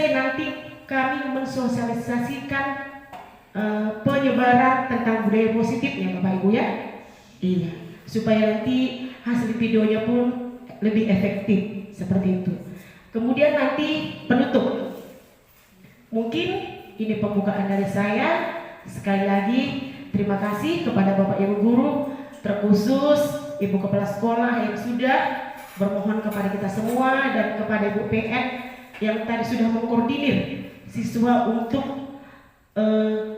selesai nanti kami mensosialisasikan penyebaran tentang budaya positifnya Bapak Ibu ya. Iya, supaya nanti hasil videonya pun lebih efektif seperti itu. Kemudian nanti penutup. Mungkin ini pembukaan dari saya. Sekali lagi terima kasih kepada Bapak Ibu guru, terkhusus Ibu Kepala Sekolah yang sudah bermohon kepada kita semua dan kepada Ibu PN yang tadi sudah mengkoordinir siswa untuk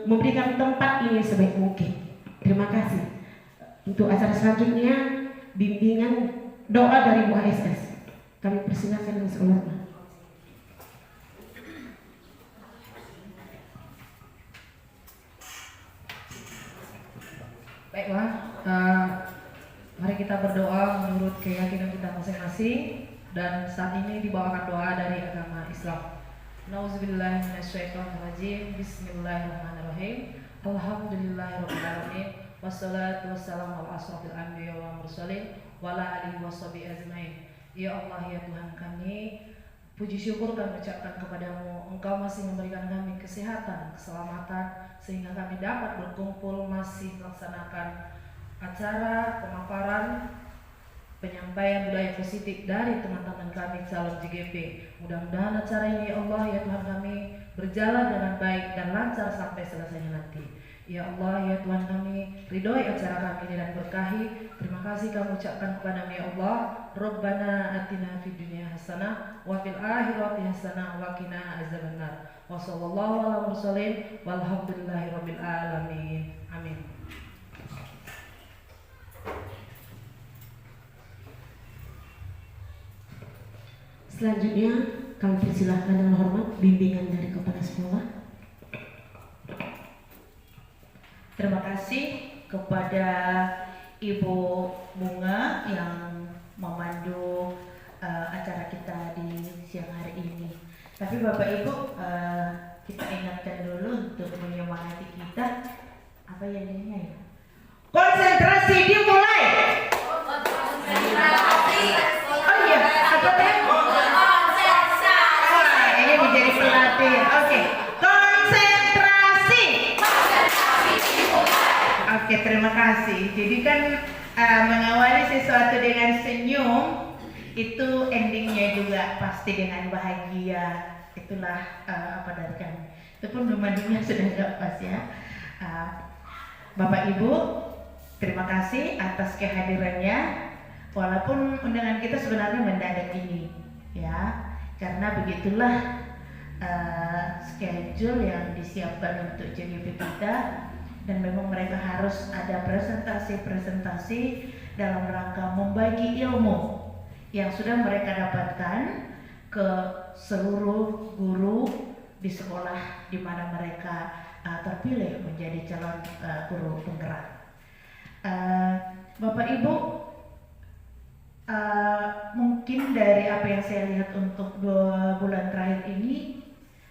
memberikan tempat ini sebaik mungkin. Terima kasih. Untuk acara selanjutnya bimbingan doa dari Bu HSS. Kami persilakan dengan sekolahnya. Baiklah, mari kita berdoa menurut keyakinan kita masing-masing. Dan saat ini dibawakan doa dari agama Islam. Nauzubillahiminasyaitonirrajim. Bismillahirrahmanirrahim. Alhamdulillahirabbil alamin. Wassalatu wassalamu ala asrofil anbiya wal mursalin wa ala alihi washabihi ajmain. Ya Allah, ya Tuhan kami, puji syukur kami ucapkan kepadamu. Engkau masih memberikan kami kesehatan, keselamatan, sehingga kami dapat berkumpul masih melaksanakan acara pemaparan penyampaian budaya positif dari teman-teman kami calon JGP. Mudah-mudahan acara ini ya Allah, ya Tuhan kami, berjalan dengan baik dan lancar sampai selesainya nanti. Ya Allah, ya Tuhan kami, ridhoi acara kami ini dan berkahi. Terima kasih kami ucapkan kepadamu ya Allah. Rabbana atina fid dunya hasanah wa fil akhirati hasanah wa qina azabannar. Wa sallallahu ala mursalin walhamdulillahi rabbil alamin. Amin. Selanjutnya kami persilahkan dengan hormat bimbingan dari Kepala Sekolah. Terima kasih kepada Ibu Bunga yang memandu acara kita di siang hari ini. Tapi Bapak Ibu, kita ingatkan dulu untuk menyemangati kita. Apa yang ini ya? Konsentrasi dimulai. Konsentrasi. Oh iya, apa tadi? Ini menjadi pelatih. Oke. Oke, terima kasih. Jadi kan mengawali sesuatu dengan senyum itu endingnya juga pasti dengan bahagia. Itulah apa dari kami. Itu pun memandunya sudah nggak pas ya. Bapak Ibu, terima kasih atas kehadirannya. Walaupun undangan kita sebenarnya mendadak ini, ya, karena begitulah schedule yang disiapkan untuk JGP kita. Dan memang mereka harus ada presentasi dalam rangka membagi ilmu yang sudah mereka dapatkan ke seluruh guru di sekolah di mana mereka terpilih menjadi calon guru penggerak. Bapak Ibu, mungkin dari apa yang saya lihat untuk 2 bulan terakhir ini,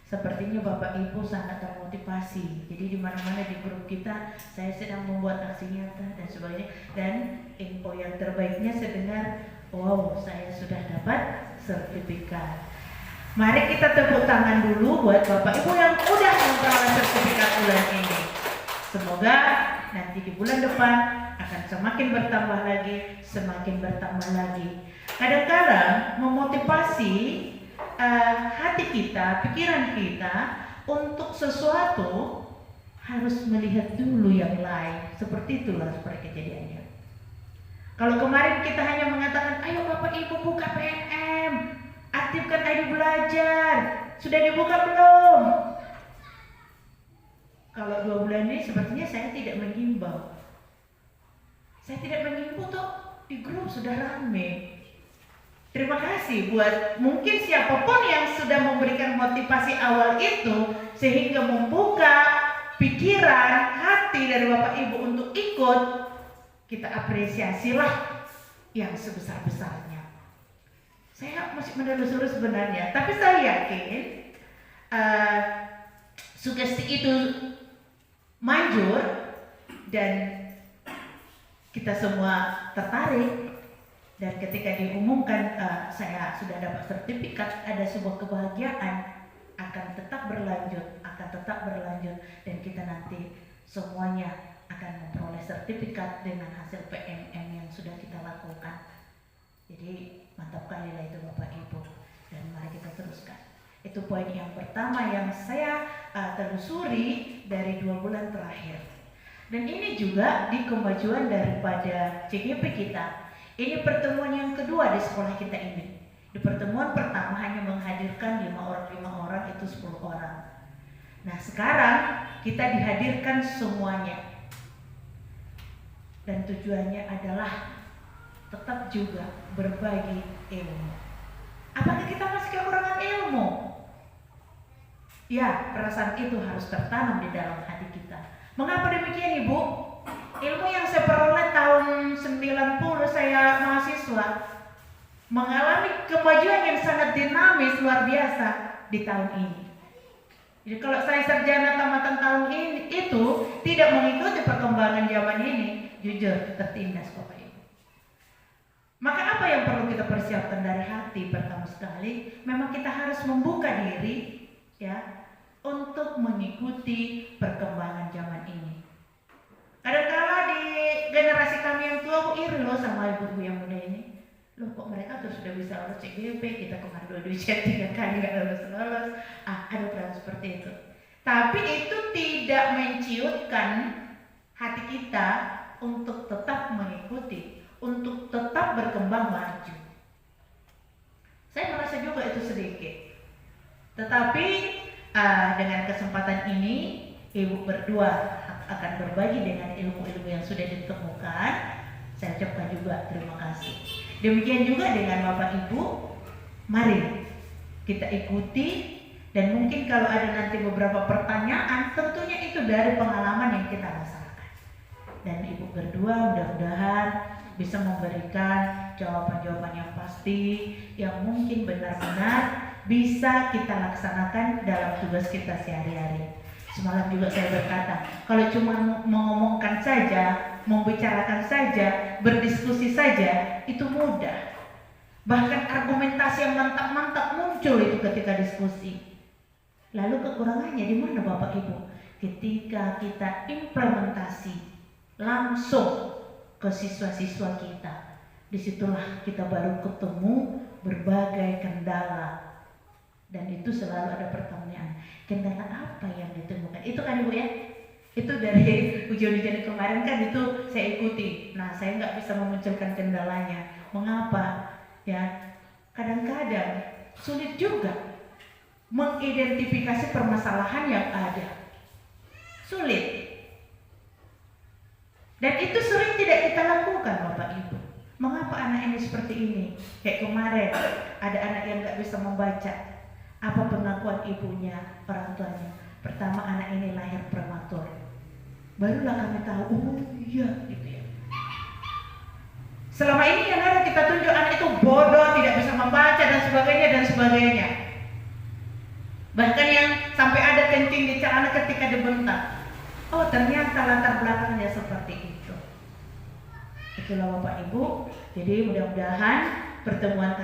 sepertinya Bapak Ibu sangat termotivasi. Jadi di mana-mana di grup kita saya sedang membuat aksi nyata dan sebagainya. Dan info yang terbaiknya saya dengar, wow, saya sudah dapat sertifikat. Mari kita tepuk tangan dulu buat Bapak Ibu yang udah memperoleh sertifikat bulan ini. Semoga nanti di bulan depan akan semakin bertambah lagi, semakin bertambah lagi. Kadang-kadang memotivasi hati kita, pikiran kita untuk sesuatu harus melihat dulu yang lain. Seperti itulah seperti kejadiannya. Kalau kemarin kita hanya mengatakan, ayo Bapak Ibu buka PNM, aktifkan ID belajar, sudah dibuka belum? Kalau 2 bulan ini sepertinya saya tidak menghimbau. Saya tidak menghimbau tuh di grup sudah rame. Terima kasih buat mungkin siapapun yang sudah memberikan motivasi awal itu sehingga membuka pikiran, hati dari Bapak Ibu untuk ikut. Kita apresiasilah yang sebesar-besarnya. Saya masih menelusuri sebenarnya, tapi saya yakin sugesti itu manjur dan kita semua tertarik. Dan ketika diumumkan saya sudah dapat sertifikat, ada sebuah kebahagiaan berlanjut, akan tetap berlanjut, dan kita nanti semuanya akan memperoleh sertifikat dengan hasil PMM yang sudah kita lakukan. Jadi mantap kali lah itu Bapak Ibu, dan mari kita teruskan. Itu poin yang pertama yang saya telusuri dari 2 bulan terakhir. Dan ini juga di kemajuan daripada CGP kita. Ini pertemuan yang kedua di sekolah kita ini. Di pertemuan pertama hanya menghadirkan 5 orang itu 10 orang. Nah sekarang kita dihadirkan semuanya. Dan tujuannya adalah tetap juga berbagi ilmu. Apakah kita masih kekurangan ilmu? Ya, perasaan itu harus tertanam di dalam hati kita. Mengapa demikian Ibu? Ilmu yang saya peroleh tahun 90 saya mahasiswa mengalami kemajuan yang sangat dinamis luar biasa di tahun ini. Jadi kalau saya sarjana tamatan tahun ini itu tidak mengikuti perkembangan zaman ini, jujur tertindas Bapak Ibu. Maka apa yang perlu kita persiapkan dari hati? Pertama sekali, memang kita harus membuka diri ya untuk mengikuti perkembangan zaman ini. Kadang-kala di generasi kami yang tua, Bu iri loh sama ibu-ibu yang muda ini. Loh kok mereka tuh sudah bisa lolos CGP, kita kemarin 2 ujian 3 kali gak lolos. Ada peran seperti itu. Tapi itu tidak menciutkan hati kita untuk tetap mengikuti, untuk tetap berkembang maju. Saya merasa juga itu sedikit. Tetapi dengan kesempatan ini Ibu berdua akan berbagi dengan ilmu-ilmu yang sudah ditemukan. Saya ucapkan juga terima kasih. Demikian juga dengan Bapak Ibu, mari kita ikuti, dan mungkin kalau ada nanti beberapa pertanyaan, tentunya itu dari pengalaman yang kita rasakan. Dan Ibu berdua mudah-mudahan bisa memberikan jawaban-jawaban yang pasti, yang mungkin benar-benar bisa kita laksanakan dalam tugas kita sehari-hari. Semalam juga saya berkata, kalau cuma mengomongkan saja, membicarakan saja, berdiskusi saja, itu mudah. Bahkan argumentasi yang mantap-mantap muncul itu ketika diskusi. Lalu kekurangannya di mana Bapak Ibu? Ketika kita implementasi langsung ke siswa-siswa kita, disitulah kita baru ketemu berbagai kendala. Dan itu selalu ada pertanyaan, kendala apa yang ditemukan? Itu kan Ibu ya? Itu dari ujian-ujian kemarin kan itu saya ikuti. Nah saya nggak bisa memunculkan kendalanya. Mengapa? Ya kadang-kadang sulit juga mengidentifikasi permasalahan yang ada. Sulit. Dan itu sering tidak kita lakukan Bapak Ibu. Mengapa anak ini seperti ini? Kayak kemarin ada anak yang nggak bisa membaca. Apa pengakuan ibunya, orang tuanya? Pertama, anak ini lahir prematur. Barulah kami tahu, oh iya gitu ya. Selama ini yang ada kita tunjuk anak itu bodoh, tidak bisa membaca dan sebagainya. Bahkan yang sampai ada kencing di celana ketika dibentak. Oh ternyata latar belakangnya seperti itu. Itulah Bapak Ibu. Jadi mudah-mudahan pertemuan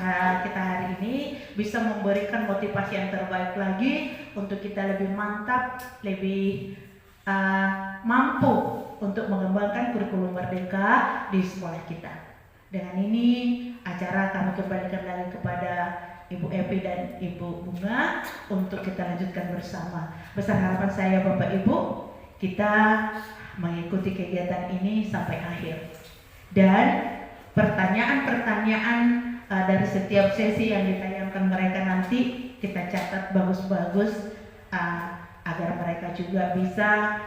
kita hari ini bisa memberikan motivasi yang terbaik lagi untuk kita lebih mantap, lebih mampu untuk mengembangkan kurikulum merdeka di sekolah kita. Dengan ini acara kami kembalikan lagi kepada Ibu Epi dan Ibu Bunga untuk kita lanjutkan bersama. Besar harapan saya Bapak Ibu, kita mengikuti kegiatan ini sampai akhir. Dan pertanyaan-pertanyaan dari setiap sesi yang ditayangkan mereka nanti kita catat bagus-bagus agar mereka juga bisa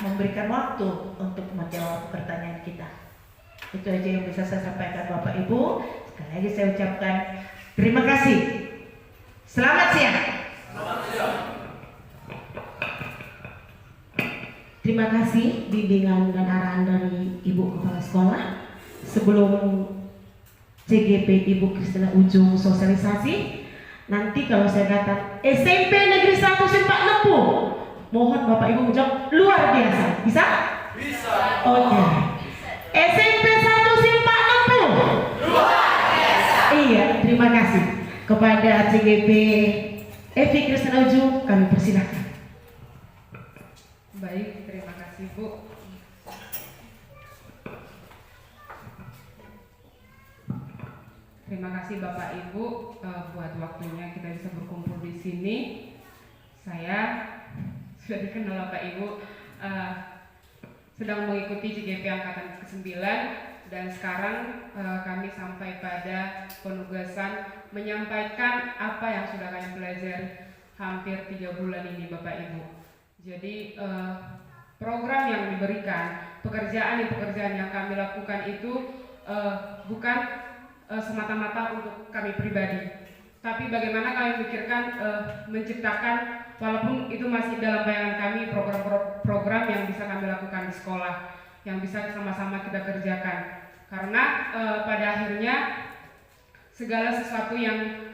memberikan waktu untuk menjawab pertanyaan kita. Itu aja yang bisa saya sampaikan Bapak Ibu. Sekali lagi saya ucapkan terima kasih. Selamat siang. Terima kasih bimbingan dan arahan dari Ibu Kepala Sekolah. Sebelum CGP Ibu Kristina ujung sosialisasi, nanti kalau saya kata SMP Negeri 1 Simpak Lembu, mohon Bapak Ibu menjawab luar biasa. Bisa? Bisa. Oke. SMP 1 Simpak Lembu. Luar biasa. Iya, terima kasih kepada CGP Evi Krisnauju, kami persilakan. Baik, terima kasih Bu. Terima kasih Bapak Ibu buat waktunya kita bisa berkumpul di sini. Saya sudah dikenal Bapak Ibu sedang mengikuti CGP angkatan ke-9 dan sekarang kami sampai pada penugasan menyampaikan apa yang sudah kami pelajari hampir 3 bulan ini Bapak Ibu. Jadi program yang diberikan, pekerjaan yang kami lakukan itu bukan semata-mata untuk kami pribadi, tapi bagaimana kami pikirkan menciptakan, walaupun itu masih dalam bayangan kami, program-program yang bisa kami lakukan di sekolah, yang bisa sama-sama kita kerjakan. Karena pada akhirnya segala sesuatu yang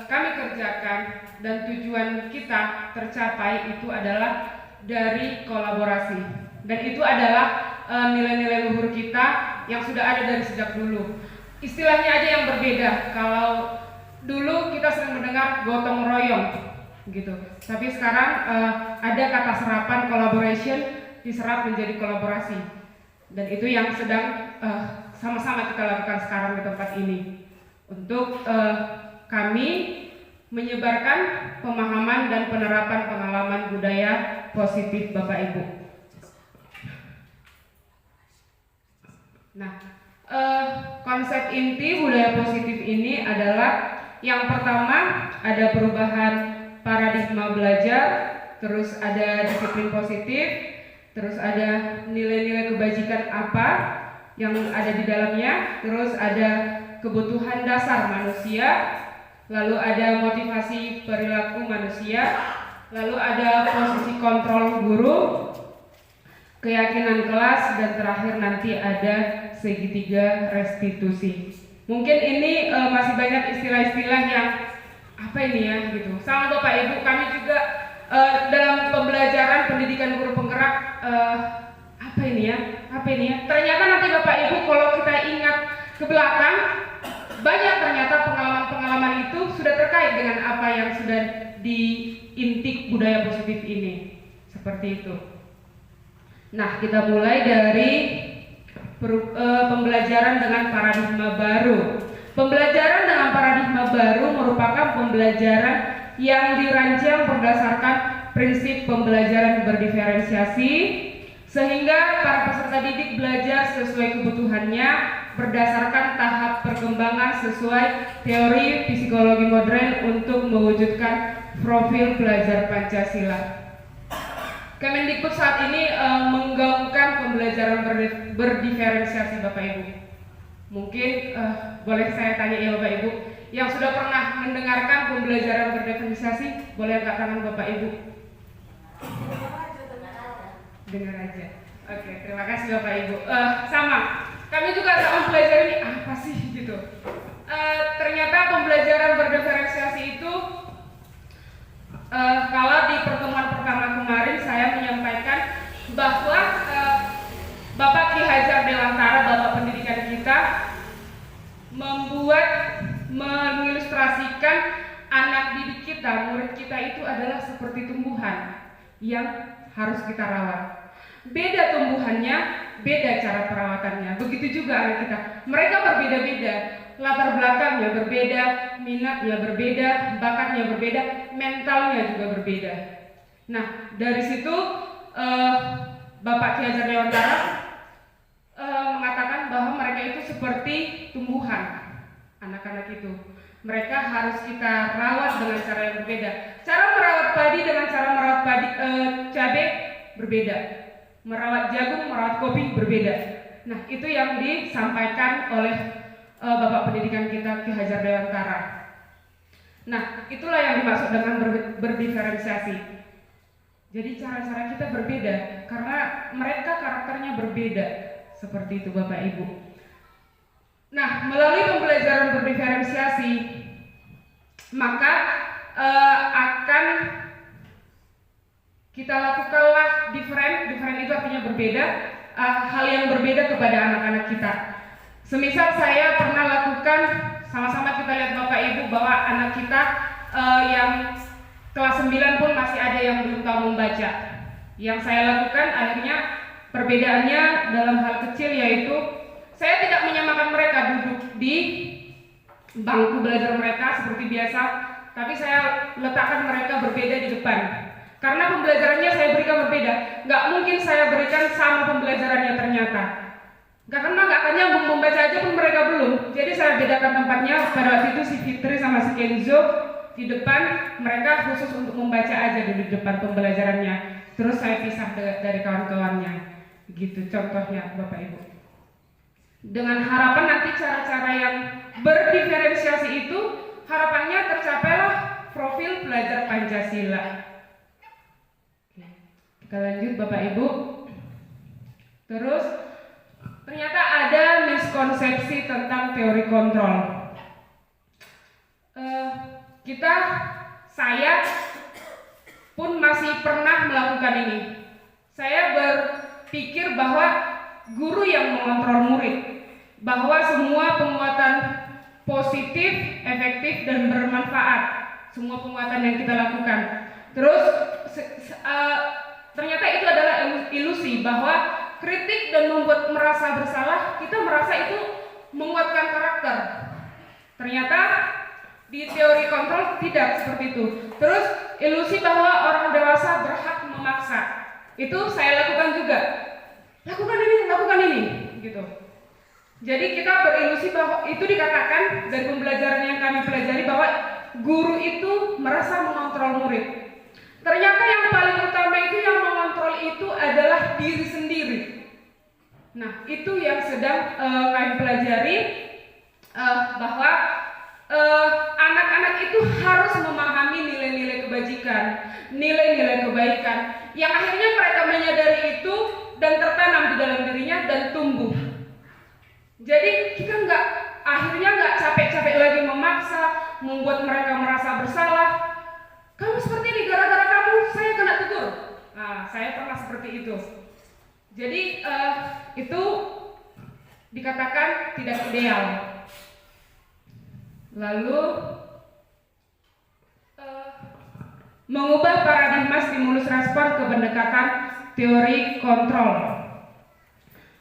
kami kerjakan dan tujuan kita tercapai itu adalah dari kolaborasi, dan itu adalah nilai-nilai luhur kita yang sudah ada dari sejak dulu. Istilahnya aja yang berbeda. Kalau dulu kita sering mendengar gotong royong gitu, tapi sekarang ada kata serapan collaboration diserap menjadi kolaborasi, dan itu yang sedang sama-sama kita lakukan sekarang di tempat ini untuk kami menyebarkan pemahaman dan penerapan pengalaman budaya positif Bapak Ibu. Nah, konsep inti budaya positif ini adalah yang pertama ada perubahan paradigma belajar, terus ada disiplin positif, terus ada nilai-nilai kebajikan apa yang ada di dalamnya, terus ada kebutuhan dasar manusia, lalu ada motivasi perilaku manusia, lalu ada posisi kontrol guru, keyakinan kelas, dan terakhir nanti ada segitiga restitusi. Mungkin ini masih banyak istilah-istilah yang apa ini ya gitu. Sama Bapak Ibu, kami juga dalam pembelajaran pendidikan guru penggerak apa ini ya? Ternyata nanti Bapak Ibu kalau kita ingat ke belakang, banyak ternyata pengalaman-pengalaman itu sudah terkait dengan apa yang sudah diintik budaya positif ini. Seperti itu. Nah, kita mulai dari pembelajaran dengan paradigma baru. Pembelajaran dengan paradigma baru merupakan pembelajaran yang dirancang berdasarkan prinsip pembelajaran berdiferensiasi, sehingga para peserta didik belajar sesuai kebutuhannya berdasarkan tahap perkembangan sesuai teori psikologi modern untuk mewujudkan profil pelajar Pancasila. Kemendikbud saat ini menggaungkan pembelajaran berdiferensiasi Bapak Ibu. Mungkin boleh saya tanya ya Bapak Ibu, yang sudah pernah mendengarkan pembelajaran berdiferensiasi, boleh angkat tangan Bapak Ibu? Dengar aja. Oke, terima kasih Bapak Ibu. Sama, kami juga sama belajar ini apa sih gitu. Ternyata pembelajaran berdiferensiasi itu kalau di pertemuan pertama kemarin saya menyampaikan bahwa Bapak Ki Hajar Dewantara, Bapak Pendidikan kita, mengilustrasikan anak didik kita, murid kita itu adalah seperti tumbuhan yang harus kita rawat. Beda tumbuhannya, beda cara perawatannya. Begitu juga anak kita. Mereka berbeda-beda, latar belakangnya berbeda, minatnya berbeda, bakatnya berbeda, mentalnya juga berbeda. Nah, dari situ Bapak Ki Hajar Dewantara mengatakan bahwa mereka itu seperti tumbuhan, anak-anak itu. Mereka harus kita rawat dengan cara yang berbeda. Cara merawat padi dengan cara merawat cabai berbeda. Merawat jagung, merawat kopi berbeda. Nah, itu yang disampaikan oleh Bapak Pendidikan kita Ki Hajar Dewantara. Nah, itulah yang dimaksud dengan berdiferensiasi. Jadi cara-cara kita berbeda karena mereka karakternya berbeda. Seperti itu Bapak Ibu. Nah, melalui pembelajaran berdiferensiasi, maka akan kita lakukanlah different itu artinya berbeda, hal yang berbeda kepada anak-anak kita. Semisal saya pernah lakukan, sama-sama kita lihat Bapak Ibu bahwa anak kita yang kelas 9 pun masih ada yang belum tahu membaca. Yang saya lakukan akhirnya perbedaannya dalam hal kecil, yaitu saya tidak menyamakan mereka duduk di bangku belajar mereka seperti biasa, tapi saya letakkan mereka berbeda di depan. Karena pembelajarannya saya berikan berbeda. Nggak mungkin saya berikan sama pembelajarannya ternyata. Karena nggak akan nyambung, membaca aja pun mereka belum. Jadi saya bedakan tempatnya. Pada waktu itu si Fitri sama si Kenzo di depan, mereka khusus untuk membaca aja di depan pembelajarannya. Terus saya pisah dari kawan-kawannya. Gitu contohnya Bapak Ibu. Dengan harapan nanti cara-cara yang berdiferensiasi itu, harapannya tercapailah profil pelajar Pancasila. Kita lanjut Bapak Ibu. Terus ternyata ada miskonsepsi tentang teori kontrol. Saya pun masih pernah melakukan ini. Saya berpikir bahwa guru yang mengontrol murid, bahwa semua penguatan positif, efektif, dan bermanfaat, semua penguatan yang kita lakukan. Terus ternyata itu adalah ilusi, bahwa kritik dan membuat merasa bersalah, kita merasa itu menguatkan karakter. Ternyata di teori kontrol tidak seperti itu. Terus ilusi bahwa orang dewasa berhak memaksa, itu saya lakukan juga. Lakukan ini, gitu. Jadi kita berilusi bahwa itu dikatakan dari pembelajaran yang kami pelajari bahwa guru itu merasa mengontrol murid. Ternyata yang paling utama itu yang mengontrol itu adalah diri sendiri. Nah, itu yang sedang kami pelajari, bahwa anak-anak itu harus memahami nilai-nilai kebajikan, nilai-nilai kebaikan, yang akhirnya mereka menyadari itu dan tertanam di dalam dirinya dan tumbuh. Jadi kita akhirnya nggak capek-capek lagi memaksa, membuat mereka merasa bersalah. Kamu seperti ini, gara-gara kamu saya kena tegur. Nah, saya pernah seperti itu. Jadi itu dikatakan tidak ideal. Lalu mengubah paradigma stimulus respon ke pendekatan teori kontrol,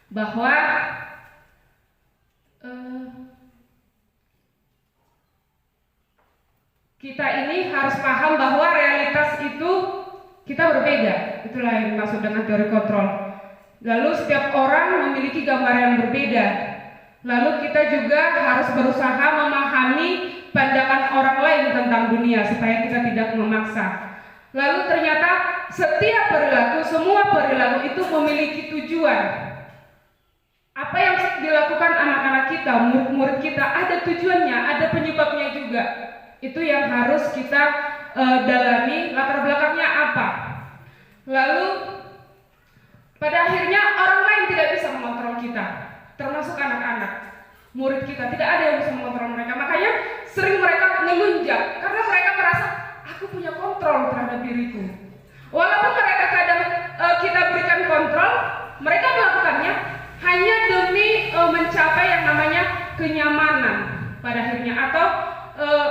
bahwa kita ini harus paham bahwa realitas itu kita berbeda. Itulah yang dimaksud dengan teori kontrol. Lalu setiap orang memiliki gambar yang berbeda. Lalu kita juga harus berusaha memahami pandangan orang lain tentang dunia supaya kita tidak memaksa. Lalu ternyata setiap perilaku, semua perilaku itu memiliki tujuan. Apa yang dilakukan anak-anak kita, murid-murid kita, ada tujuannya, ada penyebabnya juga. Itu yang harus kita dalami, latar belakangnya apa. Lalu pada akhirnya orang lain tidak bisa mengontrol kita, termasuk anak-anak, murid kita, tidak ada yang bisa mengontrol mereka. Makanya sering mereka ngelunjak karena mereka merasa aku punya kontrol terhadap diriku. Walaupun mereka kadang kita berikan kontrol, mereka melakukannya hanya demi mencapai yang namanya kenyamanan pada akhirnya, atau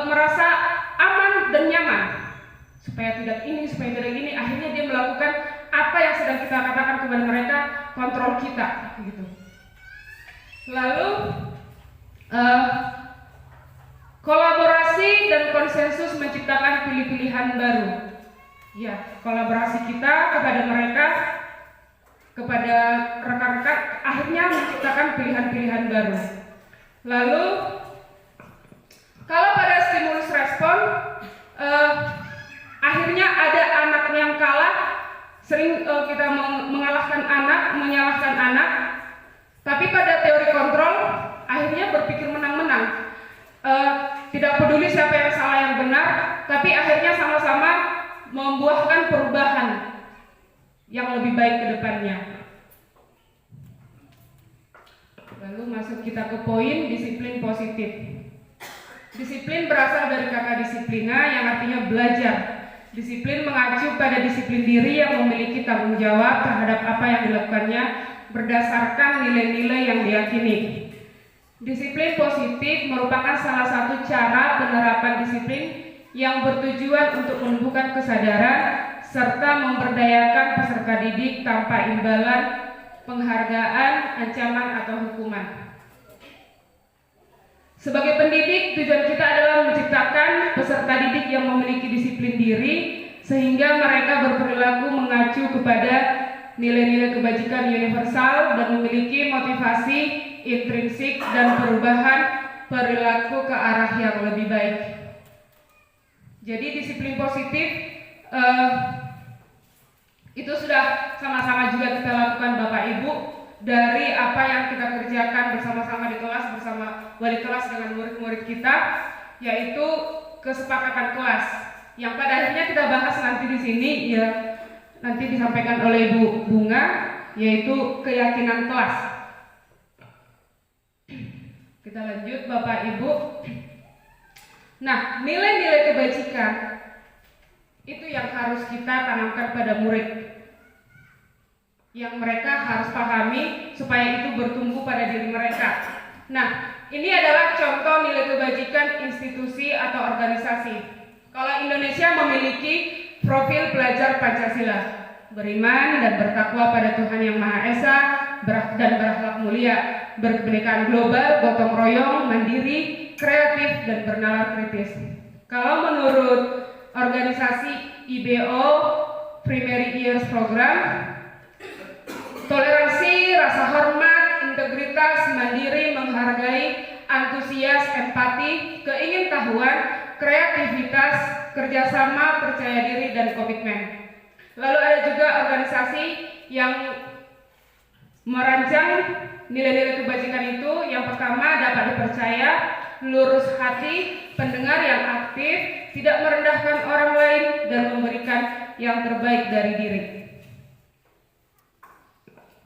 merasa aman dan nyaman, supaya tidak ini, supaya tidak gini. Akhirnya dia melakukan apa yang sedang kita katakan kepada mereka, kontrol kita, gitu. Lalu kolaborasi dan konsensus menciptakan pilih-pilihan baru. Ya, kolaborasi kita kepada mereka, kepada rekan-rekan, akhirnya menciptakan pilihan-pilihan baru. Lalu kalau pada stimulus respon, akhirnya ada anak yang kalah. Sering kita mengalahkan anak, menyalahkan anak. Tapi pada teori kontrol, akhirnya berpikir menang-menang. Tidak peduli siapa yang salah yang benar, tapi akhirnya sama-sama membuahkan perubahan yang lebih baik ke depannya. Lalu masuk kita ke poin disiplin positif. Disiplin berasal dari kata disiplina yang artinya belajar. Disiplin mengacu pada disiplin diri yang memiliki tanggung jawab terhadap apa yang dilakukannya berdasarkan nilai-nilai yang diyakini. Disiplin positif merupakan salah satu cara penerapan disiplin yang bertujuan untuk menumbuhkan kesadaran serta memberdayakan peserta didik tanpa imbalan, penghargaan, ancaman, atau hukuman. Sebagai pendidik, tujuan kita adalah menciptakan peserta didik yang memiliki disiplin diri sehingga mereka berperilaku mengacu kepada nilai-nilai kebajikan universal dan memiliki motivasi intrinsik dan perubahan perilaku ke arah yang lebih baik. Jadi disiplin positif itu sudah sama-sama juga kita lakukan Bapak Ibu dari apa yang kita kerjakan bersama-sama di kelas bersama wali kelas dengan murid-murid kita, yaitu kesepakatan kelas yang pada akhirnya kita bahas nanti di sini ya, nanti disampaikan oleh Ibu Bunga, yaitu keyakinan kelas. Kita lanjut Bapak Ibu. Nah, nilai-nilai kebajikan itu yang harus kita tanamkan pada murid, yang mereka harus pahami supaya itu bertumbuh pada diri mereka. Nah, ini adalah contoh nilai kebajikan institusi atau organisasi. Kalau Indonesia memiliki profil pelajar Pancasila, beriman dan bertakwa pada Tuhan Yang Maha Esa, dan berakhlak mulia, berkebinekaan global, gotong royong, mandiri, kreatif, dan bernalar kritis. Kalau menurut organisasi IBO Primary Years Program, toleransi, rasa hormat, integritas, mandiri, menghargai, antusias, empati, keingintahuan, kreativitas, kerjasama, percaya diri, dan komitmen. Lalu ada juga organisasi yang merancang nilai-nilai kebajikan itu. Yang pertama, dapat dipercaya, lurus hati, pendengar yang aktif, tidak merendahkan orang lain, dan memberikan yang terbaik dari diri.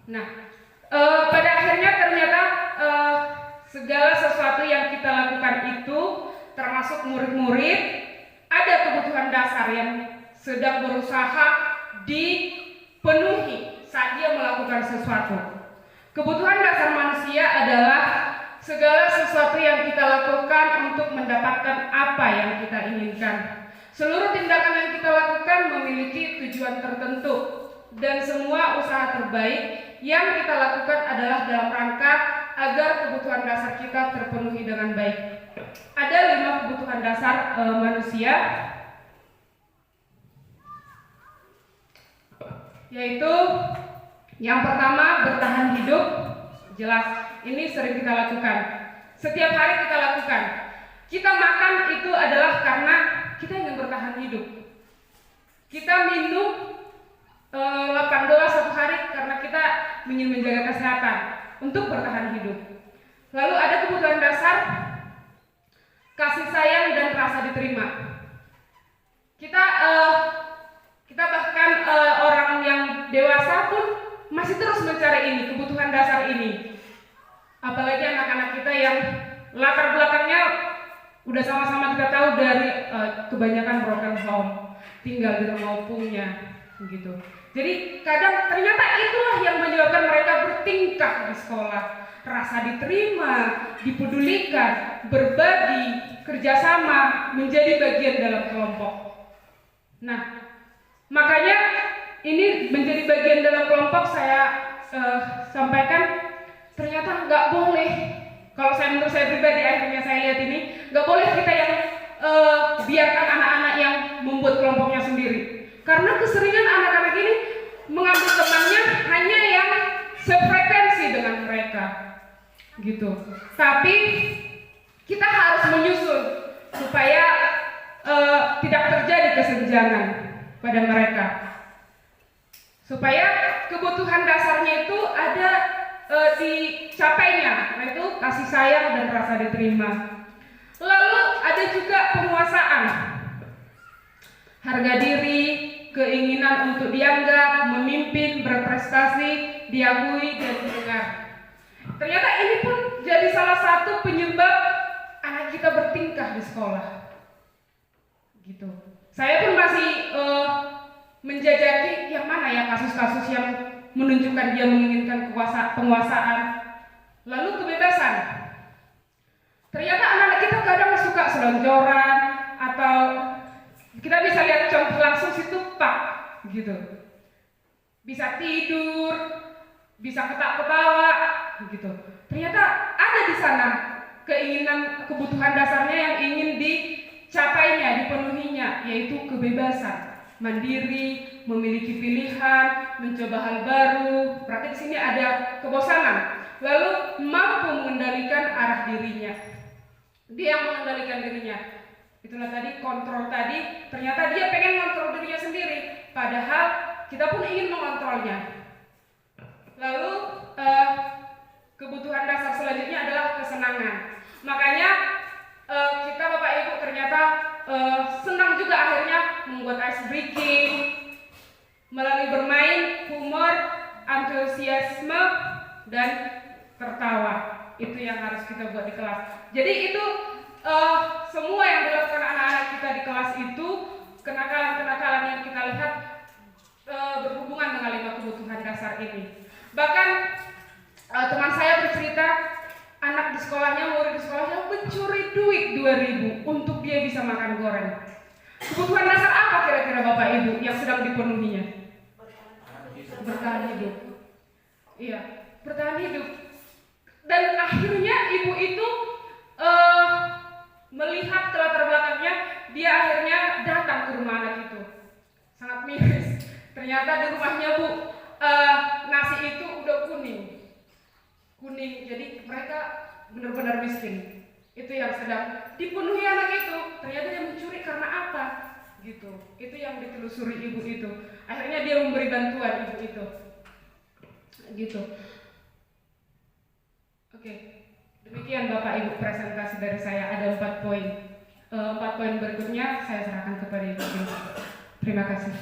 Nah, pada akhirnya ternyata segala sesuatu yang kita lakukan itu, termasuk murid-murid, ada kebutuhan dasar yang sedang berusaha dipenuhi saat dia melakukan sesuatu. Kebutuhan dasar manusia adalah segala sesuatu yang kita lakukan untuk mendapatkan apa yang kita inginkan. Seluruh tindakan yang kita lakukan memiliki tujuan tertentu, dan semua usaha terbaik yang kita lakukan adalah dalam rangka agar kebutuhan dasar kita terpenuhi dengan baik. Ada 5 kebutuhan dasar manusia, yaitu yang pertama, bertahan hidup. Jelas, ini sering kita lakukan. Setiap hari kita lakukan. Kita makan itu adalah karena kita ingin bertahan hidup. Kita minum 8 gelas satu hari karena kita ingin menjaga kesehatan untuk bertahan hidup. Lalu ada kebutuhan dasar, kasih sayang dan rasa diterima. Kita bahkan orang yang dewasa pun masih terus mencari ini, kebutuhan dasar ini. Apalagi anak-anak kita yang latar belakangnya udah sama-sama kita tahu dari kebanyakan broken home, tinggal di rumah opungnya, gitu. Jadi kadang ternyata itulah yang menyebabkan mereka bertingkah di sekolah. Rasa diterima, dipedulikan, berbagi, kerjasama, menjadi bagian dalam kelompok. Nah, makanya ini menjadi bagian dalam kelompok saya sampaikan, ternyata nggak boleh. Kalau menurut saya pribadi, akhirnya saya lihat ini, nggak boleh kita yang biarkan anak-anak yang membuat kelompoknya sendiri. Karena keseringan anak-anak ini mengambil temannya hanya yang sefrekuensi dengan mereka, gitu. Tapi kita harus menyusun supaya tidak terjadi kesenjangan pada mereka, supaya kebutuhan dasarnya itu ada dicapainya, yaitu kasih sayang dan rasa diterima. Lalu ada juga penguasaan, harga diri, keinginan untuk dianggap, memimpin, berprestasi, diakui, dan didengar. Ternyata ini pun jadi salah satu penyebab anak kita bertingkah di sekolah, gitu. Saya pun masih menjajaki yang mana ya kasus-kasus yang menunjukkan dia menginginkan penguasaan, lalu kebebasan. Ternyata anak-anak kita kadang suka selonjoran atau Kita bisa lihat contoh langsung situ Pak, gitu. Bisa tidur, bisa ketawa-ketawa, gitu. Ternyata ada di sana keinginan, kebutuhan dasarnya yang ingin dicapainya, dipenuhinya, yaitu kebebasan, mandiri, memiliki pilihan, mencoba hal baru. Berarti di sini ada kebosanan. Lalu mampu mengendalikan arah dirinya. Dia yang mengendalikan dirinya. Itulah tadi kontrol tadi. Ternyata dia pengen mengontrol dirinya sendiri. Padahal kita pun ingin mengontrolnya. Lalu kebutuhan dasar selanjutnya adalah kesenangan. Makanya kita Bapak Ibu ternyata senang juga akhirnya membuat ice breaking melalui bermain, humor, antusiasme, dan tertawa. Itu yang harus kita buat di kelas. Jadi itu semua yang dilakukan anak-anak kita di kelas itu, kenakalan-kenakalan yang kita lihat berhubungan dengan 5 kebutuhan dasar ini. Bahkan teman saya bercerita, anak di sekolahnya, murid di sekolahnya mencuri duit 2.000 untuk dia bisa makan goreng. Kebutuhan dasar apa kira-kira Bapak Ibu yang sedang dipenuhinya? Bertahan hidup. Iya, bertahan hidup. Dan akhirnya ibu itu melihat latar belakangnya, dia akhirnya datang ke rumah anak itu. Sangat miris. Ternyata di rumahnya Bu, nasi itu udah kuning. Jadi mereka benar-benar miskin. Itu yang sedang dipenuhi anak itu. Ternyata dia mencuri karena apa? Gitu. Itu yang ditelusuri ibu itu. Akhirnya dia memberi bantuan ibu itu. Gitu. Oke. Demikian Bapak Ibu presentasi dari saya. Ada 4 poin. 4 poin berikutnya saya serahkan kepada Ibu. Terima kasih.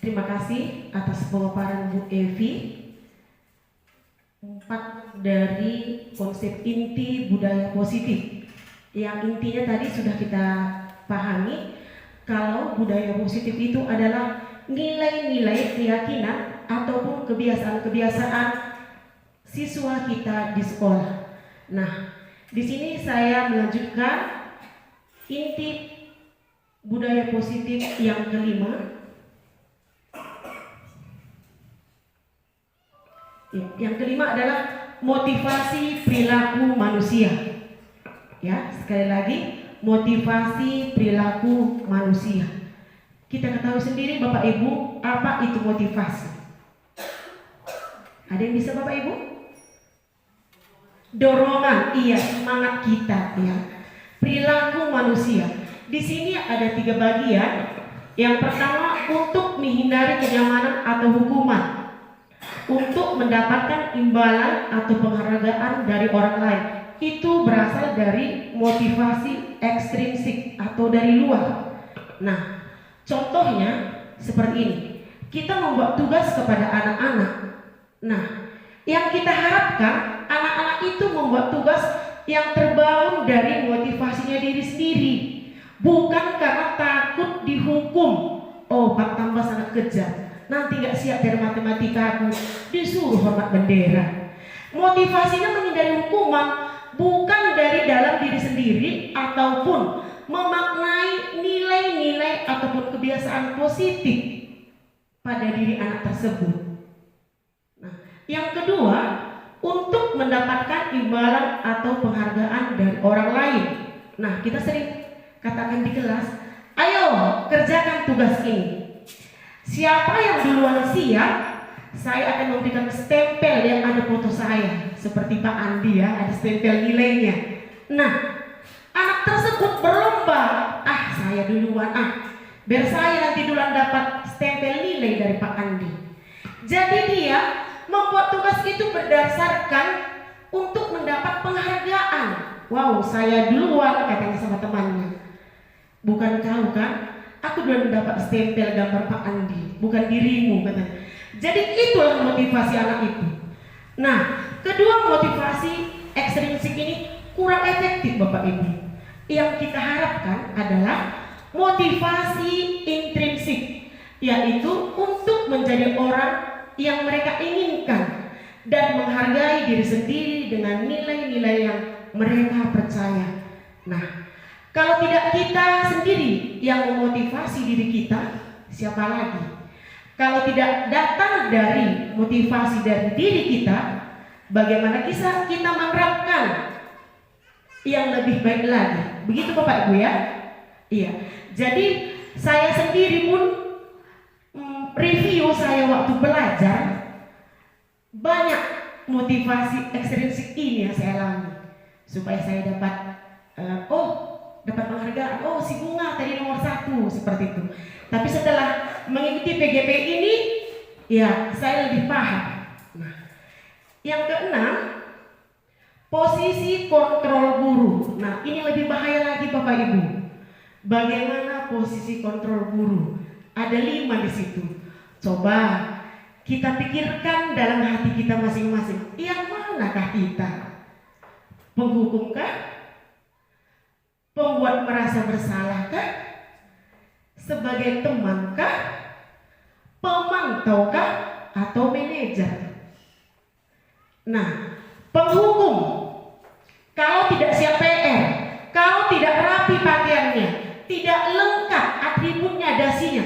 Terima kasih atas pemaparan Bu Evi. 4 dari konsep inti budaya positif. Yang intinya tadi sudah kita pahami, kalau budaya positif itu adalah nilai-nilai keyakinan ataupun kebiasaan-kebiasaan siswa kita di sekolah. Nah, di sini saya melanjutkan inti budaya positif yang kelima. Yang kelima adalah motivasi perilaku manusia. Ya, sekali lagi, motivasi perilaku manusia. Kita ketahui sendiri Bapak Ibu, apa itu motivasi? Ada yang bisa Bapak Ibu? Dorongan, iya, semangat kita, ya. Perilaku manusia. Di sini ada 3 bagian. Yang pertama, untuk menghindari kenyamanan atau hukuman, untuk mendapatkan imbalan atau penghargaan dari orang lain. Itu berasal dari motivasi ekstrinsik atau dari luar. Nah, contohnya seperti ini. Kita membuat tugas kepada anak-anak. Nah, yang kita harapkan anak-anak itu membuat tugas yang terbangun dari motivasinya diri sendiri, bukan karena takut dihukum. Oh, Pak tambah sangat kejam, nanti gak siap dari matematika aku, disuruh hormat bendera. Motivasinya menghindari hukuman, bukan dari dalam diri sendiri ataupun memaknai nilai-nilai ataupun kebiasaan positif pada diri anak tersebut. Nah, yang kedua, untuk mendapatkan imbalan atau penghargaan dari orang lain. Nah, kita sering katakan di kelas, ayo kerjakan tugas ini. Siapa yang duluan siap, saya akan memberikan stempel yang ada foto saya. Seperti Pak Andi ya, ada stempel nilainya. Nah, anak tersebut berlomba, saya duluan, biar saya nanti duluan dapat stempel nilai dari Pak Andi. Jadi dia membuat tugas itu berdasarkan untuk mendapat penghargaan. Wow, saya duluan, katanya sama temannya. Bukan kau kan? Aku duluan mendapat stempel gambar Pak Andi, bukan dirimu, katanya. Jadi itulah motivasi anak itu. Nah, kedua motivasi ekstrinsik ini kurang efektif Bapak Ibu. Yang kita harapkan adalah motivasi intrinsik, yaitu untuk menjadi orang yang mereka inginkan dan menghargai diri sendiri dengan nilai-nilai yang mereka percaya. Nah, kalau tidak kita sendiri yang memotivasi diri kita, siapa lagi? Kalau tidak datang dari motivasi dari diri kita, bagaimana kita menerapkan yang lebih baik lagi? Begitu Bapak Ibu ya? Iya. Jadi saya sendiri pun review saya waktu belajar, banyak motivasi ekstrinsik ini yang saya alami supaya saya dapat dapat penghargaan. Oh, si Bunga tadi nomor 1 seperti itu. Tapi setelah mengikuti PGP ini, ya saya lebih paham. Nah, yang keenam, posisi kontrol guru. Nah, ini lebih bahaya lagi Bapak Ibu. Bagaimana posisi kontrol guru? Ada 5 di situ. Coba kita pikirkan dalam hati kita masing-masing. Yang manakah kita? Penghukumkah? Pembuat merasa bersalahkah? Sebagai temankah? Pemantaukah? Atau manajer? Nah, penghukum kalau tidak siap PR, kalau tidak rapi pakaiannya, tidak lengkap atributnya, dasinya,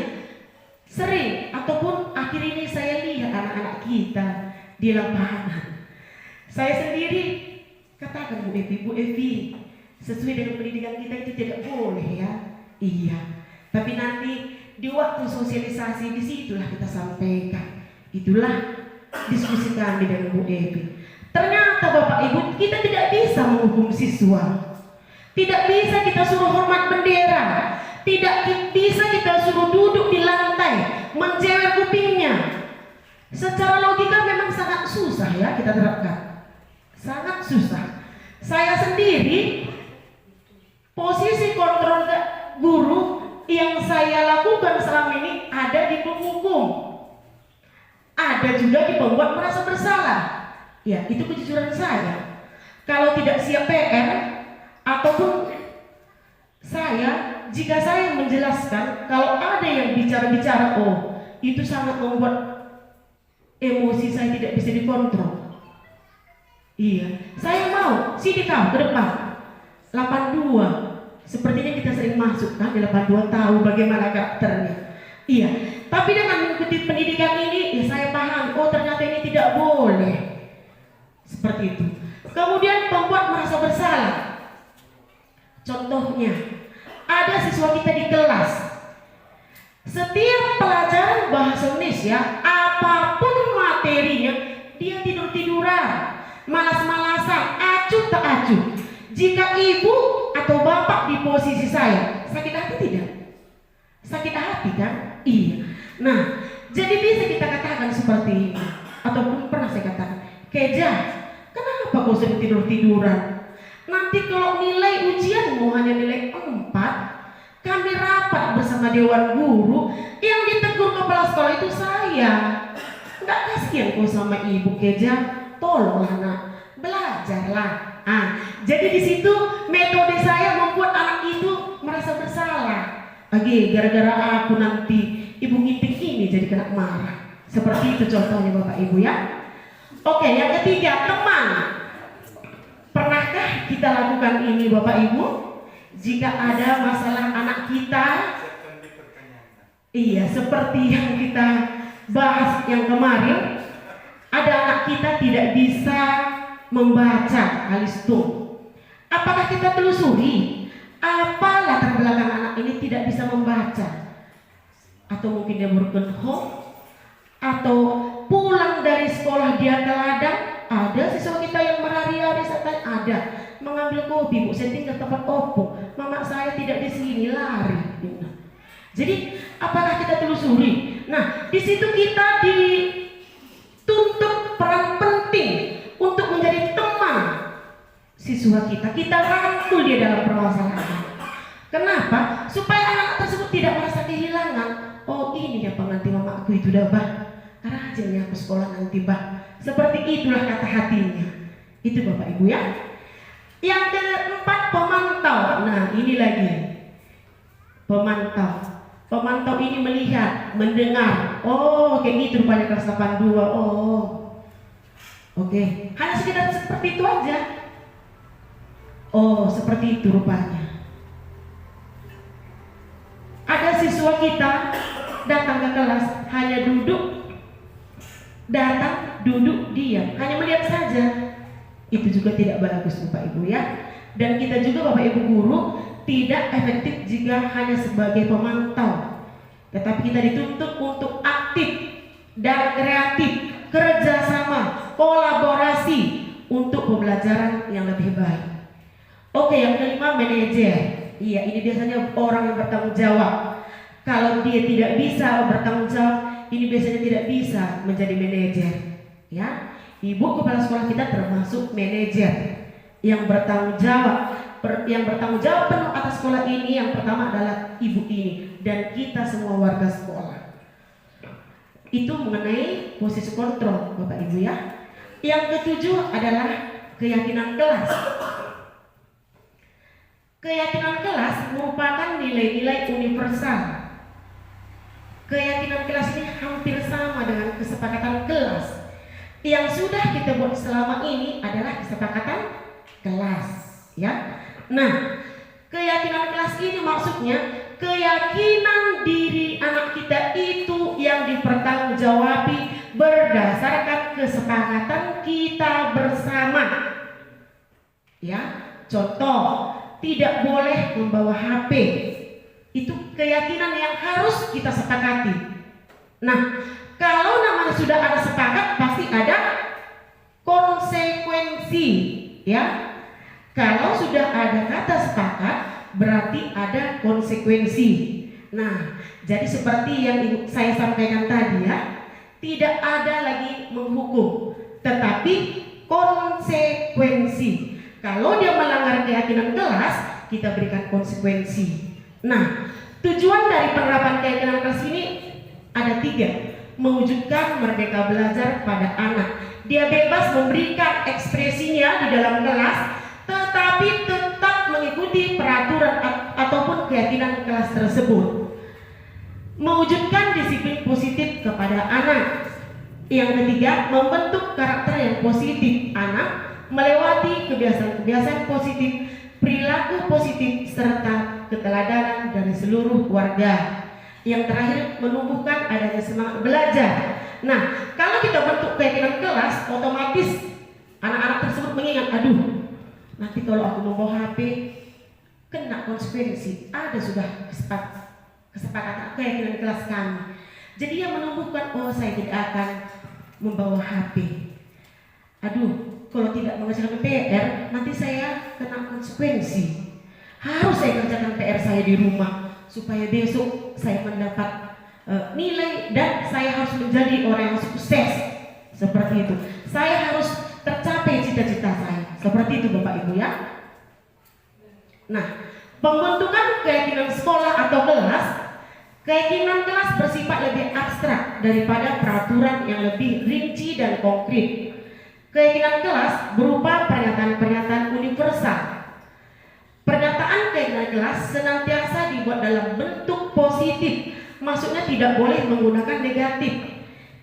sering ataupun akhir ini saya lihat anak-anak kita di lapangan. Saya sendiri katakan Bu Evi, sesuai dengan pendidikan kita itu tidak boleh ya. Iya. Tapi nanti di waktu sosialisasi disitulah kita sampaikan. Itulah diskusi kami dengan Bu Evi. Ternyata Bapak Ibu, kita tidak bisa menghukum siswa. Tidak bisa kita suruh hormat bendera. Tidak bisa kita suruh duduk di lantai menjewer kupingnya. Secara logika memang sangat susah ya kita terapkan. Sangat susah. Saya sendiri posisi kontrol guru yang saya lakukan selama ini ada di penghukum, ada juga di pembuat merasa bersalah. Ya, itu kejujuran saya. Kalau tidak siap PR ataupun jika saya menjelaskan, kalau ada yang bicara-bicara, oh itu sangat membuat emosi saya tidak bisa dikontrol. Iya, saya mau sidik kamu ke depan 82. Sepertinya kita sering masuk kan di 82, tahu bagaimana karakternya. Iya, tapi dengan mengikuti pendidikan ini, ya saya paham, oh ternyata ini tidak boleh. Seperti itu. Kemudian pembuat merasa bersalah. Contohnya, ada siswa kita di kelas. Setiap pelajaran bahasa Indonesia, apapun materinya, dia tidur-tiduran, malas-malasan, acuh tak acuh. Jika ibu atau bapak di posisi saya, sakit hati tidak? Sakit hati kan? Iya. Nah, jadi bisa kita katakan seperti ini. Ataupun pernah saya katakan, Keja, kenapa kau sering tidur-tiduran? Nanti kalau nilai ujianmu hanya nilai 4, kami rapat bersama Dewan Guru, yang ditegur kepala sekolah itu saya. Enggak kasihan kau sama ibu Keja, tolonglah nak, belajarlah. Jadi di situ metode saya membuat anak itu merasa bersalah. Gara-gara aku nanti ibu ngiting ini jadi kena marah. Seperti itu contohnya Bapak Ibu ya. Oke, yang ketiga, teman. Pernahkah kita lakukan ini Bapak Ibu? Jika ada masalah anak kita, iya seperti yang kita bahas yang kemarin, ada anak kita tidak bisa membaca alistung. Apakah kita telusuri apa latar belakang anak ini tidak bisa membaca? Atau mungkin dia broken home, atau pulang dari sekolah dia ke ladang? Ada siswa kita yang berhari-hari sampai ada mengambil kopi, Bu, saya tinggal tempat opung, mama saya tidak di sini, lari. Jadi apakah kita telusuri? Nah, di situ kita dituntut peran penting untuk menjadi teman siswa kita, kita rangkul dia dalam permasalahan. Kenapa? Supaya anak tersebut tidak merasa kehilangan. Oh, ini ya pengantin mamaku itu dah bah, rajin ya aku sekolah nanti bah. Seperti itulah kata hatinya. Itu Bapak Ibu ya. Yang keempat, pemantau. Nah, ini lagi pemantau. Pemantau ini melihat, mendengar. Oh, kayak gitu rupanya kelas 82. Oh, oke. Hanya sekedar seperti itu aja. Oh, seperti itu rupanya. Ada siswa kita datang ke kelas hanya duduk, datang, duduk, diam, hanya melihat saja. Itu juga tidak bagus Bapak Ibu ya. Dan kita juga Bapak Ibu guru tidak efektif jika hanya sebagai pemantau, tetapi kita dituntut untuk aktif dan kreatif, kerjasama, kolaborasi untuk pembelajaran yang lebih baik. Oke, yang kelima, manajer. Iya, ini biasanya orang yang bertanggung jawab. Kalau dia tidak bisa bertanggung jawab, ini biasanya tidak bisa menjadi manajer. Ya, ibu kepala sekolah kita termasuk manajer yang bertanggung jawab. Yang bertanggung jawab penuh atas sekolah ini yang pertama adalah ibu ini dan kita semua warga sekolah. Itu mengenai posisi kontrol Bapak Ibu ya. Yang ketujuh adalah keyakinan kelas. Keyakinan kelas merupakan nilai-nilai universal. Keyakinan kelas ini hampir sama dengan kesepakatan kelas. Yang sudah kita buat selama ini adalah kesepakatan kelas, ya. Nah, keyakinan kelas ini maksudnya keyakinan diri anak kita itu yang dipertanggungjawabi berdasarkan kesepakatan kita bersama. Ya, contoh, tidak boleh membawa HP. Itu keyakinan yang harus kita sepakati. Nah, kalau namanya sudah ada sepakat, pasti ada konsekuensi, ya. Kalau sudah ada kata sepakat, berarti ada konsekuensi. Nah, jadi seperti yang saya sampaikan tadi ya, tidak ada lagi menghukum, tetapi konsekuensi. Kalau dia melanggar keyakinan kelas, kita berikan konsekuensi. Nah, tujuan dari penerapan keyakinan kelas ini ada 3. Mewujudkan merdeka belajar pada anak. Dia bebas memberikan ekspresinya di dalam kelas, tetapi tetap mengikuti peraturan ataupun keyakinan kelas tersebut. Mewujudkan disiplin positif kepada anak. Yang ketiga, membentuk karakter yang positif anak, melewati kebiasaan-kebiasaan positif, perilaku positif, serta keteladanan dari seluruh warga. Yang terakhir, menumbuhkan adanya semangat belajar. Nah, kalau kita bentuk keyakinan kelas, otomatis anak-anak tersebut mengingat, aduh, nanti kalau aku membawa HP, kena konsekuensi. Ada sudah kesepakatan keyakinan kelas kami. Jadi yang menumbuhkan, oh saya tidak akan membawa HP. Aduh, kalau tidak mengerjakan PR, nanti saya kena konsekuensi. Harus saya kerjakan PR saya di rumah supaya besok saya mendapat nilai dan saya harus menjadi orang yang sukses. Seperti itu. Saya harus tercapai cita-cita saya. Seperti itu Bapak Ibu ya. Nah, pembentukan keyakinan sekolah atau kelas, keyakinan kelas bersifat lebih abstrak daripada peraturan yang lebih rinci dan konkret. Keyakinan kelas berupa pernyataan-pernyataan universal. Pernyataan keyakinan kelas senantiasa dibuat dalam bentuk positif, maksudnya tidak boleh menggunakan negatif,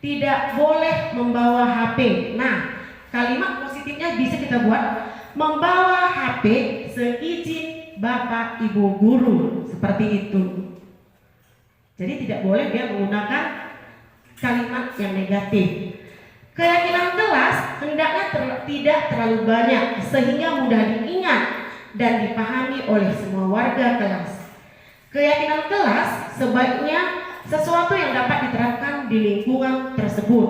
tidak boleh membawa HP. Nah, kalimat positifnya bisa kita buat membawa HP seizin Bapak Ibu guru, seperti itu. Jadi tidak boleh dia menggunakan kalimat yang negatif. Keyakinan kelas hendaknya tidak terlalu banyak sehingga mudah diingat dan dipahami oleh semua warga kelas. Keyakinan kelas sebaiknya sesuatu yang dapat diterapkan di lingkungan tersebut.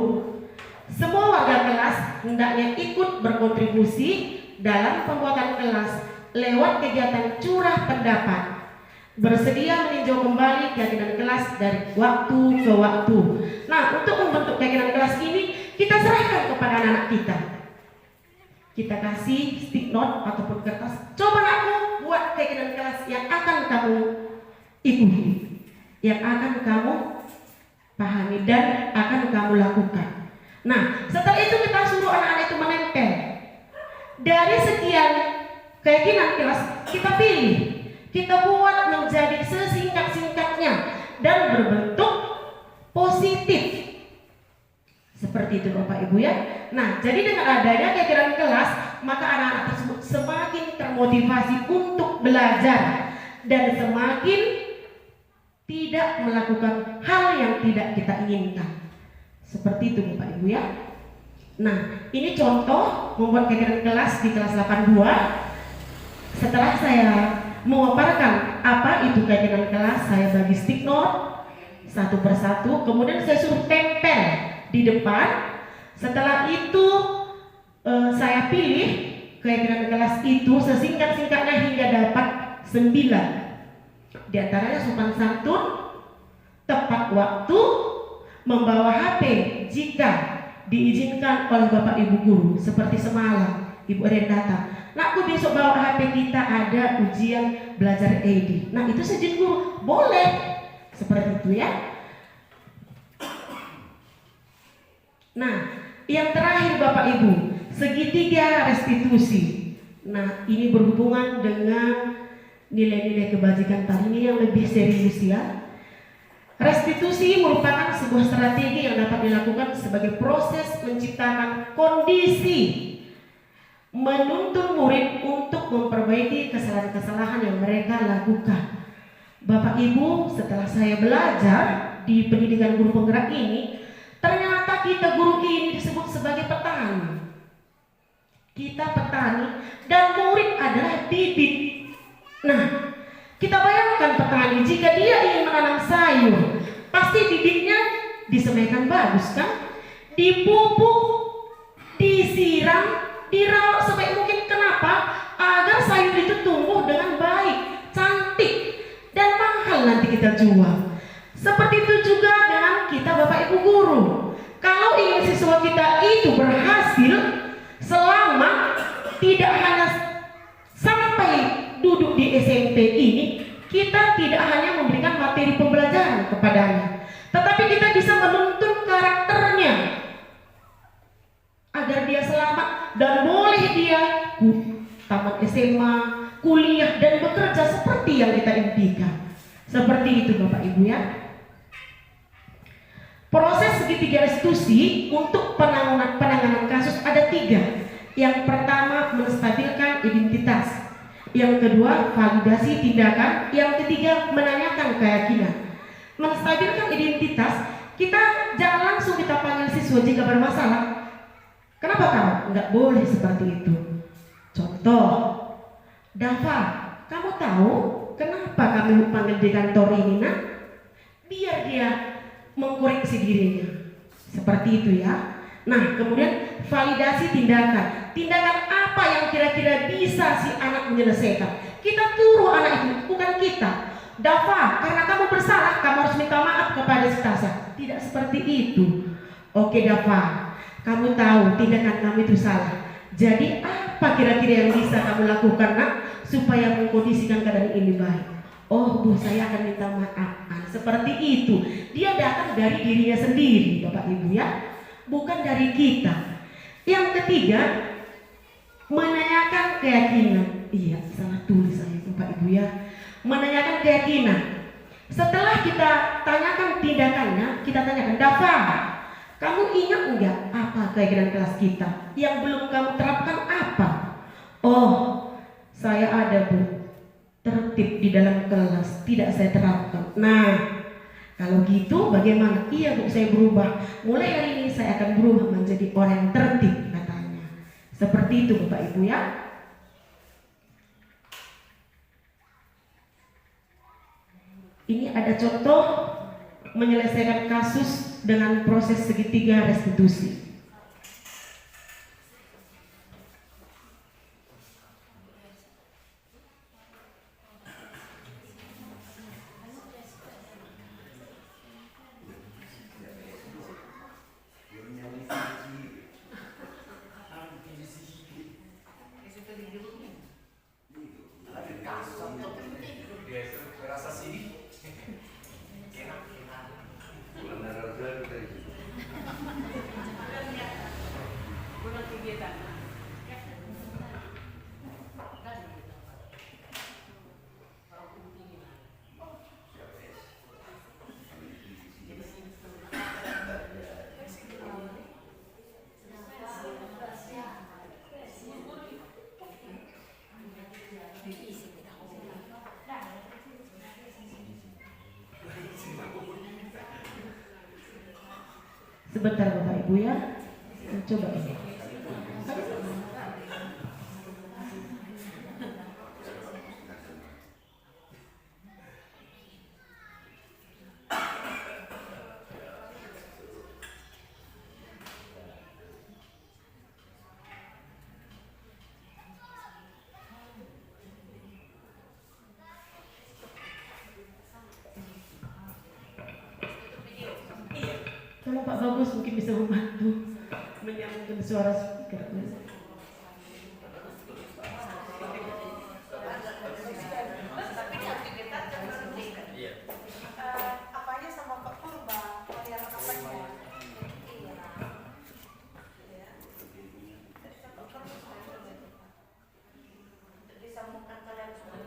Semua warga kelas hendaknya ikut berkontribusi dalam pembuatan kelas lewat kegiatan curah pendapat, bersedia meninjau kembali keyakinan kelas dari waktu ke waktu. Nah, untuk membentuk keyakinan kelas ini kita serahkan kepada anak-anak kita. kita kasih stick note ataupun kertas. Coba aku buat kegiatan kelas yang akan kamu ikuti, yang akan kamu pahami dan akan kamu lakukan. Nah, setelah itu kita suruh anak-anak itu menempel. Dari sekian keyakinan kelas, kita pilih, kita buat menjadi sesingkat-singkatnya dan berbentuk positif. Seperti itu Bapak Ibu ya. Nah, jadi dengan adanya kegiatan kelas, maka anak-anak tersebut semakin termotivasi untuk belajar dan semakin tidak melakukan hal yang tidak kita inginkan. Seperti itu Bapak Ibu ya. Nah, ini contoh membuat kegiatan kelas di kelas 82. Setelah saya memaparkan apa itu kegiatan kelas, saya bagi stick note satu persatu, kemudian saya suruh tempel di depan. Setelah itu saya pilih kegiatan kelas itu sesingkat-singkatnya hingga dapat 9. Di antaranya sopan santun, tepat waktu, membawa HP jika diizinkan oleh Bapak Ibu guru. Seperti semalam Ibu Ren datang, "Nakku, besok bawa HP kita ada ujian belajar ED." Nah, itu seizin guru, boleh. Seperti itu ya. Nah, yang terakhir Bapak Ibu, segitiga restitusi. Nah, ini berhubungan dengan nilai-nilai kebajikan tadi ini yang lebih serius ya. Restitusi merupakan sebuah strategi yang dapat dilakukan sebagai proses menciptakan kondisi menuntun murid untuk memperbaiki kesalahan-kesalahan yang mereka lakukan. Bapak Ibu, setelah saya belajar di pendidikan guru penggerak ini, ternyata kita guru ini disebut sebagai petani. Kita petani dan murid adalah bibit. Nah, kita bayangkan petani, jika dia ingin menanam sayur, pasti bibitnya disemaikan bagus kan? Dipupuk, disiram, dirawat sebaik mungkin. Kenapa? Agar sayur itu tumbuh dengan baik, cantik, dan mahal nanti kita jual. Seperti itu juga dengan kita Bapak Ibu guru. Kalau ingin siswa kita itu berhasil, selama tidak hanya sampai duduk di SMP ini, kita tidak hanya memberikan materi pembelajaran kepadanya, tetapi kita bisa menuntun karakternya agar dia selamat dan boleh dia tamat SMA, kuliah dan bekerja seperti yang kita impikan. Seperti itu Bapak Ibu ya. Proses segitiga restitusi untuk penanganan kasus ada 3. Yang pertama, menstabilkan identitas. Yang kedua, validasi tindakan. Yang ketiga, menanyakan keyakinan. Menstabilkan identitas, kita jangan langsung kita panggil siswa jika bermasalah. Kenapa kamu? Enggak boleh seperti itu. Contoh, Dava, kamu tahu kenapa kami panggil di kantor ini nak? Biar dia mengkoreksi dirinya. Seperti itu ya. Nah, kemudian validasi tindakan. Tindakan apa yang kira-kira bisa si anak menyelesaikan? Kita turu anak itu, bukan kita. Dava, karena kamu bersalah, kamu harus minta maaf kepada si Tasa. Tidak seperti itu. Oke Dava, kamu tahu tindakan kamu itu salah. Jadi apa kira-kira yang bisa kamu lakukan nak supaya mengkondisikan keadaan ini baik? Oh Bu, saya akan minta maaf. Seperti itu. Dia datang dari dirinya sendiri Bapak Ibu ya, bukan dari kita. Yang ketiga, menanyakan keyakinan. Iya, salah tulis saya Bapak Ibu ya. Menanyakan keyakinan. Setelah kita tanyakan tindakannya, kita tanyakan, Dava, kamu ingat enggak apa keyakinan kelas kita? Yang belum kamu terapkan apa? Oh, saya ada Bu, tertib di dalam kelas, tidak saya terapkan. Nah, kalau gitu bagaimana? Iya Bu, saya berubah. Mulai hari ini saya akan berubah menjadi orang yang tertib katanya. Seperti itu Bapak Ibu ya. Ini ada contoh menyelesaikan kasus dengan proses segitiga restitusi. Sebentar Bapak Ibu ya. Coba ini. Tolong Pak Bagus mungkin bisa membantu menyambungkan suara speaker. Apanya sama Pak Purba, pelayanan apanya? Iya. Untuk disambungkan kalian semua.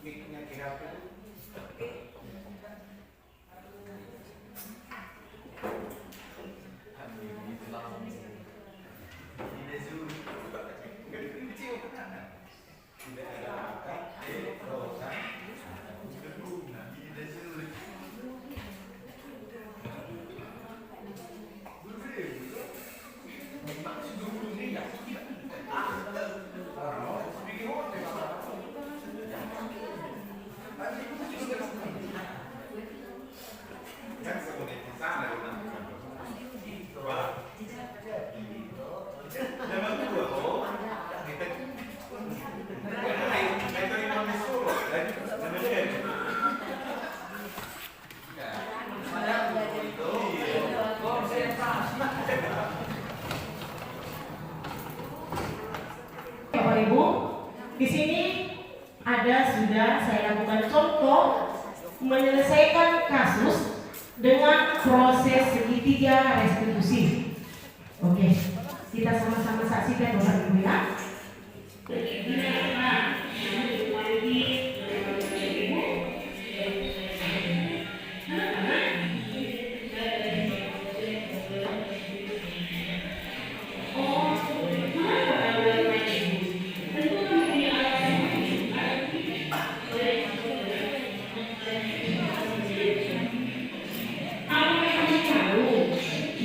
Miknya kira-kira Bapak Ibu, di sini sudah saya lakukan contoh menyelesaikan kasus dengan proses segitiga restitusi. Oke, kita sama-sama saksikan Bapak Ibu ya.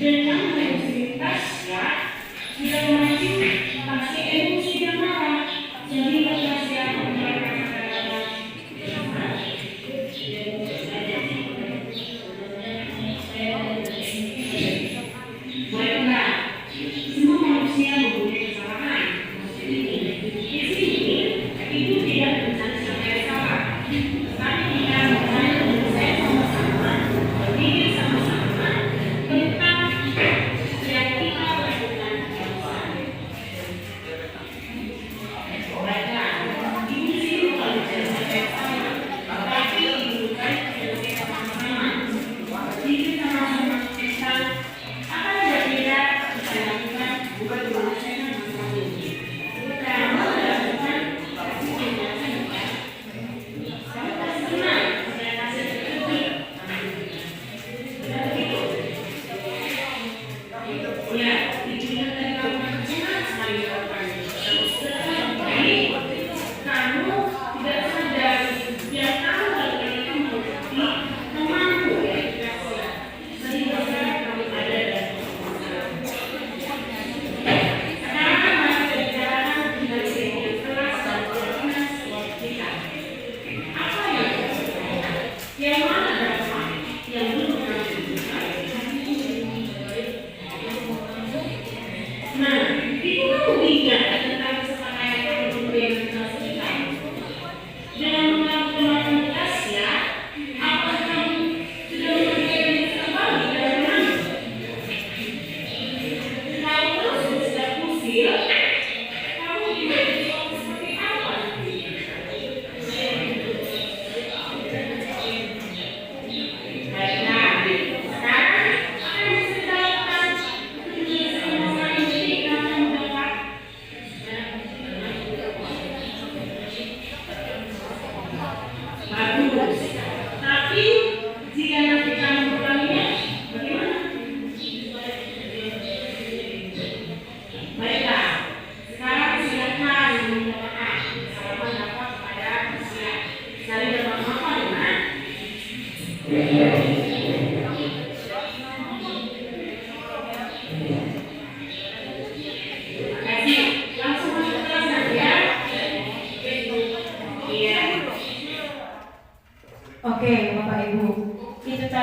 Dengan intensitas yang masih emosi dan marah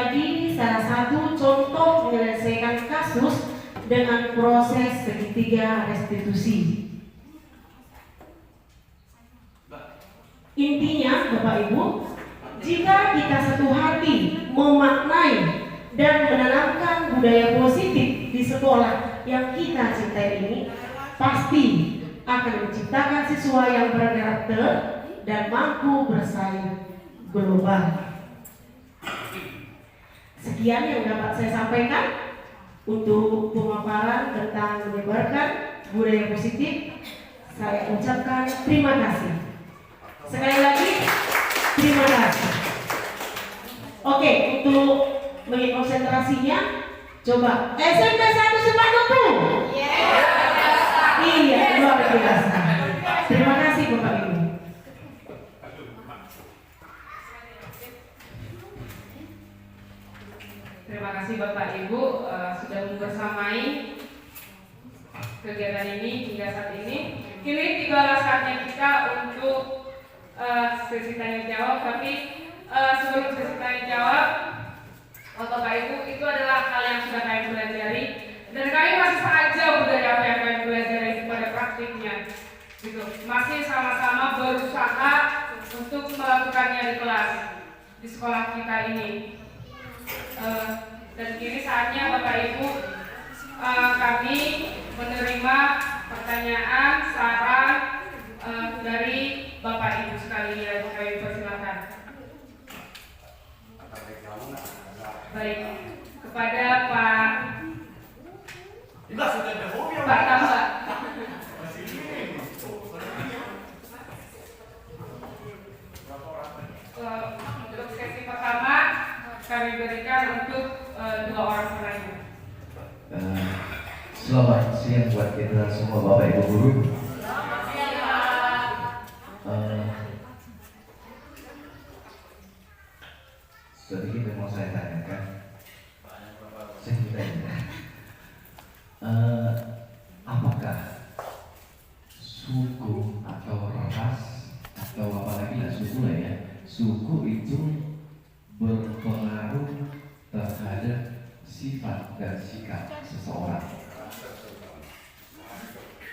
lagi salah satu contoh menyelesaikan kasus dengan proses segitiga restitusi. Intinya Bapak Ibu, jika kita satu hati memaknai dan menanamkan budaya positif di sekolah yang kita cintai ini, pasti akan menciptakan siswa yang berkarakter dan mampu bersaing global. Sekian yang dapat saya sampaikan untuk pemaparan tentang menyebarkan budaya positif. Saya ucapkan terima kasih. Sekali lagi, terima kasih. Oke, untuk mengingat konsentrasinya, coba SMP 1 Supanutu. Iya, luar biasa. Terima kasih Bapak Ibu. Terima kasih Bapak Ibu sudah membersamai kegiatan ini hingga saat ini. Kini tiba saatnya kita untuk sesi tanya jawab, tapi sebelum sesi tanya jawab, Bapak Ibu, itu adalah hal yang sudah kami pelajari dan kami masih sangat jauh dari apa yang kami pelajari pada praktiknya. Gitu. Masih sama-sama berusaha untuk melakukannya di kelas di sekolah kita ini. Dan kini saatnya Bapak Ibu kami menerima pertanyaan, saran dari Bapak Ibu sekalian. Kami persilakan. Baik, kepada Pak Tamba. Untuk sesi pertama kami berikan untuk 2 orang penanya. Selamat siang buat kita semua Bapak Ibu guru. Sedikit yang mau saya tanyakan, apakah suku atau ras atau apalagi lah suku lah ya, suku itu berpengaruh terhadap sifat dan sikap seseorang?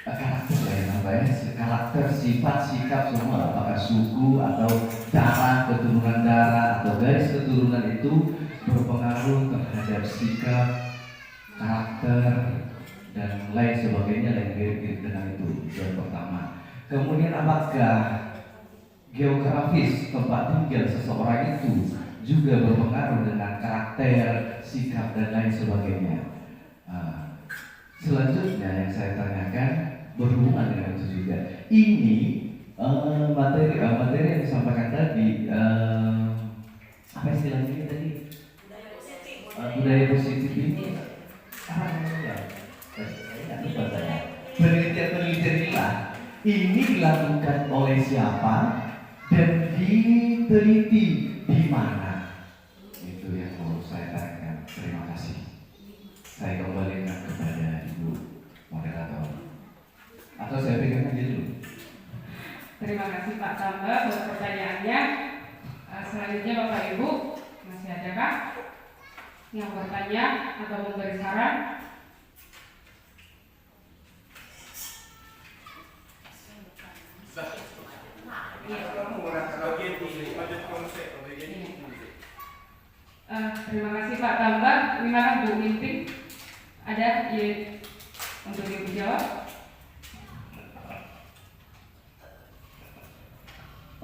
Karakter lah ya namanya, karakter, sifat, sikap semua. Apakah suku atau darah, keturunan darah atau garis keturunan itu berpengaruh terhadap sikap, karakter dan lain sebagainya yang mirip-mirip dengan itu. Yang pertama. Kemudian apakah geografis tempat tinggal seseorang itu juga berpengaruh dengan karakter, sikap dan lain sebagainya? Selanjutnya yang saya tanyakan berhubungan dengan itu juga. Ini materi yang disampaikan tadi, apa istilahnya tadi? Budaya positif ini apa namanya? Penelitian ini dilakukan oleh siapa dan diteliti di mana? Itu yang mau saya tanyakan. Terima kasih. Saya kembalikan kepada Ibu moderator. Atau saya pegang aja dulu. Terima kasih Pak Tamba buat pertanyaannya. Selanjutnya Bapak Ibu, masih adakah yang bertanya atau memberi saran? Terima kasih Pak Tamba. Gimana Bu Minting? Ada untuk Ibu jawab?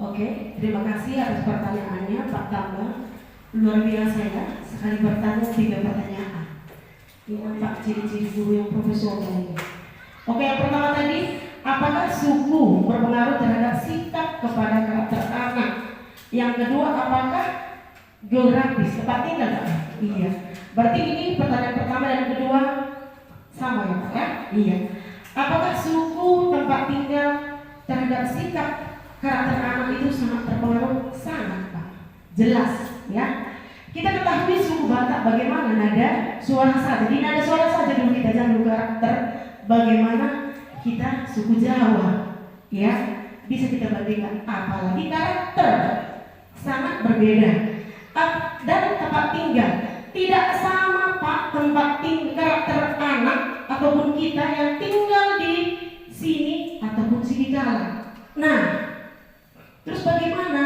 Oke, terima kasih atas pertanyaannya Pak Tamba. Luar biasa ya, sekali bertanya 3 pertanyaan. Ini nampak ciri-ciri guru yang profesional ini. Oke, yang pertama tadi, apakah suku berpengaruh terhadap sikap kepada karakter anak? Yang kedua, apakah geografis tempat tinggal? Iya. Berarti ini pertanyaan pertama dan kedua sama ya Pak ya? Iya. Apakah suku tempat tinggal terhadap sikap karakter anak itu sangat terpengaruh? Sangat Pak. Jelas ya. Kita ketahui suku Batak bagaimana nada suara saja. Jadi nada suara saja dulu kita, jangan dulu karakter. Bagaimana kita suku Jawa ya, bisa kita bandingkan. Apalagi karakter sangat berbeda. dan tempat tinggal. Tidak sama Pak tempat tinggal karakter anak ataupun kita yang tinggal di sini ataupun sini kalah. Nah, terus bagaimana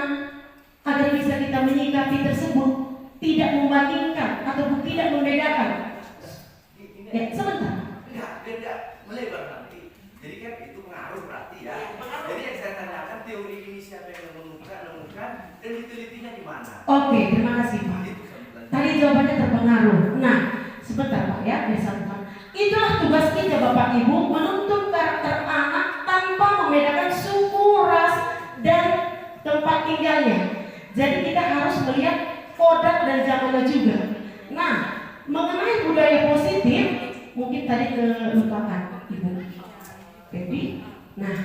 agar bisa kita menyikapi tersebut, tidak membandingkan ataupun tidak membedakan? Ya, sebentar. Tidak melebar nanti. Jadi kan itu pengaruh berarti ya. Jadi yang saya tanyakan teori ini siapa yang menemukan dan ditelitinya di mana? Oke, terima kasih Pak. Tadi jawabannya terpengaruh. Nah, sebentar Pak ya, bersama. Itulah tugas kita Bapak Ibu, menuntut karakter anak tanpa membedakan suku, ras, dan tempat tinggalnya. Jadi kita harus melihat kodrat dan zamannya juga. Nah, mengenai budaya positif, mungkin tadi kelupakan Ibu Pepi. Nah,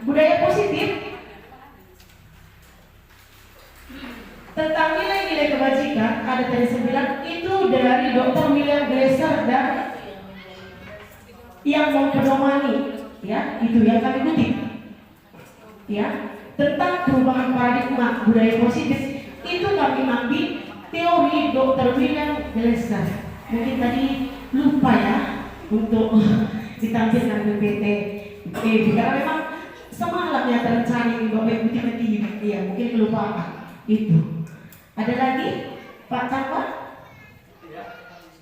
budaya positif tentang nilai-nilai kebajikan ada tadi 9 itu dari Dr. William Glasser dan yang mempedomani, ya itu yang kami kutip, ya tentang perubahan paradigma budaya positif itu kami ambil teori Dr. William Glasser. Mungkin tadi lupa ya untuk ditampilkan PPT karena memang semalam yang terencana di Bapak Ibu tiba-tiba, ya mungkin kelupaan itu. Ada lagi Pak Cakwa? Iya,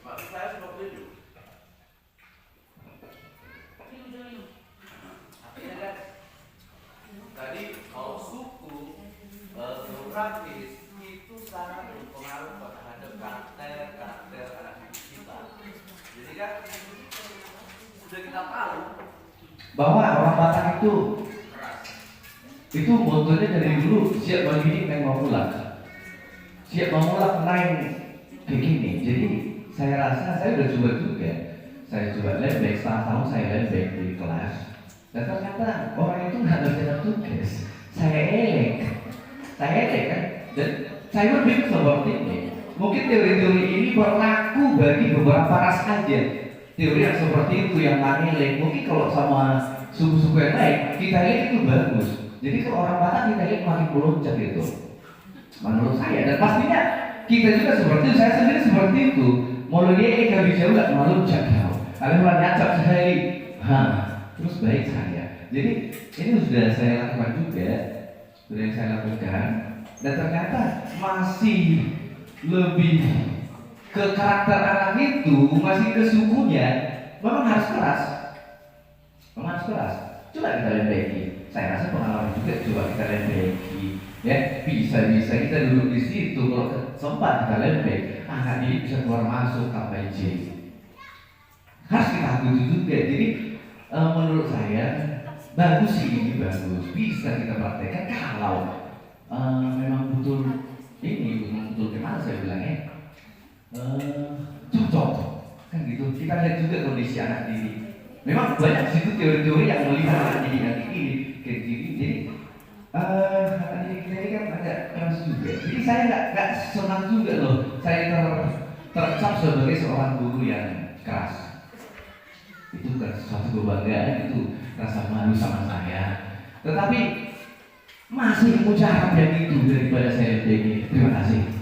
maksud saya seperti itu. Artinya kan tadi kalau suku geografis itu sangat berpengaruh terhadap karakter anak kita. Jadi kan sudah kita tahu bahwa orang Batak itu motonya dari dulu siap begini naik mau pulang, siap mau pulang naik begini. Jadi saya rasa saya udah coba juga, saya coba lembek setengah tahun saya lembek di kelas, dan ternyata orang itu nggak ngerjain tugas. Saya elek kan, dan saya berpikir seperti ini. Mungkin teori-teori ini berlaku bagi beberapa ras aja. Teori yang seperti itu yang nganelek, mungkin kalau sama suku-suku yang lain kita lihat itu bagus. Jadi kalau orang Batak kita lihat makin melonjak itu, menurut saya. Dan pastinya kita juga seperti itu, saya sendiri seperti itu. Mau dia kalau jauh nggak melonjak kau. Kalian malah nyacap sekali, terus baik saya. Jadi ini sudah saya lakukan juga, dan ternyata masih lebih ke karakter anak itu, masih ke sukunya. Memang harus keras. Coba kita lembeki. Saya rasa pengalaman juga coba kita lembeki. Ya, bisa kita duduk di situ. Kalau sempat kita lembek, anak ini bisa keluar masuk tanpa izin. Harus kita akuti juga. Jadi menurut saya bagus sih ini, bagus. Bisa kita praktekkan kalau memang betul gimana saya bilangnya, cocok kan gitu. Kita lihat juga kondisi anak ini. Memang banyak situ teori-teori yang melihat anak ini kayak gini. Jadi anak kita ini kan agak keras juga. Jadi saya nggak senang juga loh. Saya tercap sebagai seorang guru yang keras. Itu kan suatu kebanggaan, itu rasa malu sama saya. Tetapi masih mengucapkan yang itu daripada saya begini. Terima kasih.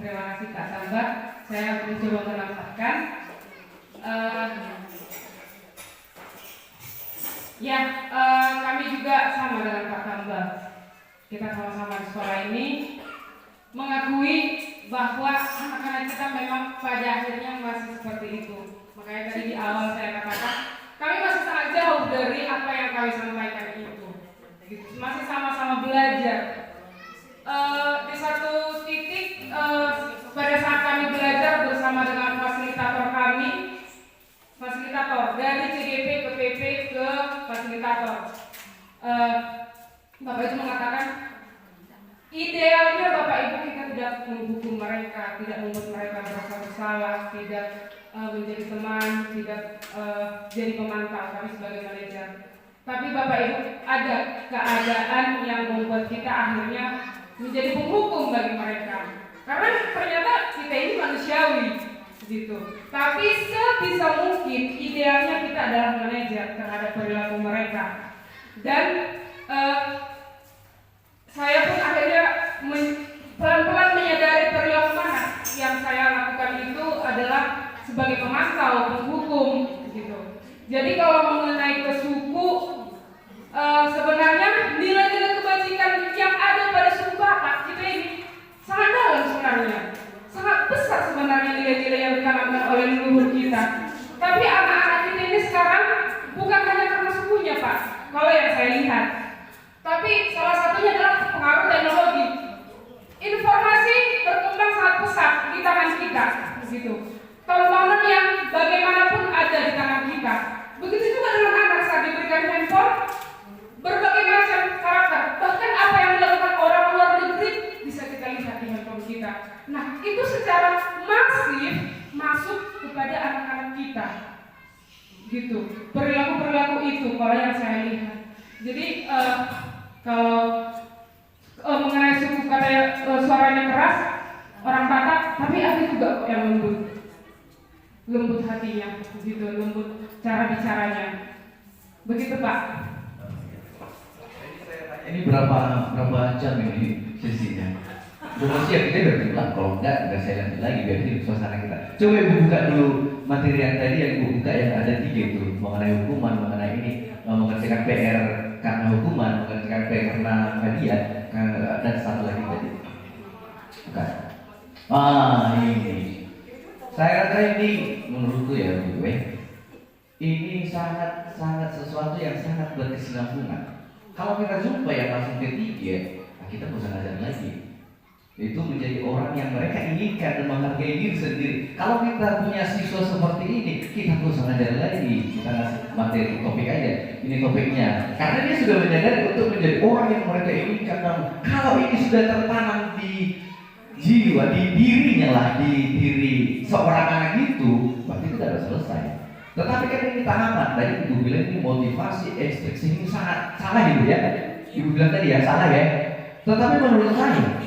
Terima kasih Pak Sambat. Saya mencoba menambahkan, kami juga sama dengan Pak Sambat. Kita sama-sama di sekolah ini mengakui bahwa anak-anak kita memang pada akhirnya masih seperti itu. Makanya tadi di awal saya katakan kami masih sangat jauh dari apa yang kami sampaikan itu. Masih sama-sama belajar. Di satu titik pada saat kami belajar bersama dengan fasilitator dari CGP ke PP ke fasilitator, Bapak itu mengatakan idealnya Bapak Ibu kita tidak menghukum mereka, tidak membuat mereka merasa bersalah, tidak menjadi teman, tidak jadi pemantau kami sebagai manajer. Tapi Bapak Ibu ada keadaan yang membuat kita akhirnya menjadi penghukum bagi mereka. Karena ternyata kita ini manusiawi gitu. Tapi sebisa mungkin idealnya kita adalah manajer terhadap perilaku mereka. Dan eh, saya pun akhirnya pelan-pelan menyadari perilaku mana yang saya lakukan itu adalah sebagai pemantau, penghukum, gitu. Jadi kalau mengenai ke suku, sebenarnya nilai-nilai kebajikan yang ada pada suku Batak kita ini sangat dalam sebenarnya, sangat besar sebenarnya nilai-nilai yang ditanamkan oleh leluhur kita. Tapi anak-anak kita ini sekarang bukan hanya karena sukunya, Pak, kalau yang saya lihat. Tapi salah satunya adalah pengaruh teknologi. Informasi berkembang sangat pesat di tangan kita, begitu. Tontonan yang bagaimanapun ada di tangan kita. Begitu juga dengan anak saat diberikan handphone, berbagai macam karakter, bahkan apa yang dilakukan orang luar negeri bisa kita lihat di handphone kita. Nah, itu secara masif masuk kepada anak-anak kita, gitu. Perilaku-perilaku itu kalau yang saya lihat. Jadi kalau mengenai suku kata suaranya keras orang Batak, tapi ada juga kok yang lembut hatinya, gitu, lembut cara bicaranya, begitu Pak. Ini berapa jam ini sesinya? Belum siap, kita udah bilang kalau enggak saya lanjut lagi biar hidup suasana kita. Coba ibu buka dulu materi yang tadi yang ibu buka yang ada 3 itu, mengenai hukuman, mengenai ini, mengerjakan PR karena hukuman, mengerjakan PR karena hadiah, dan satu lagi tadi. Bukan. Ini. Saya rasa ini menurutku ya Bu, ini sangat sesuatu yang sangat berkesinambungan. Kalau kita jumpa yang langsung ketiga, kita nggak usah ngajar lagi. Itu menjadi orang yang mereka inginkan dan menghargai diri sendiri. Kalau kita punya siswa seperti ini, kita nggak usah ngajar lagi. Kita ngasih materi topik aja. Ini topiknya. Karena dia sudah menyadari untuk menjadi orang yang mereka inginkan. Kalau ini sudah tertanam di jiwa, di dirinya lah, di diri seorang anak itu, berarti itu sudah selesai. Tetapi kan ini tahapan. Tadi ibu bilang ini motivasi, ekstriksi ini sangat salah ibu ya. Ibu bilang tadi ya salah ya. Tetapi menurut saya,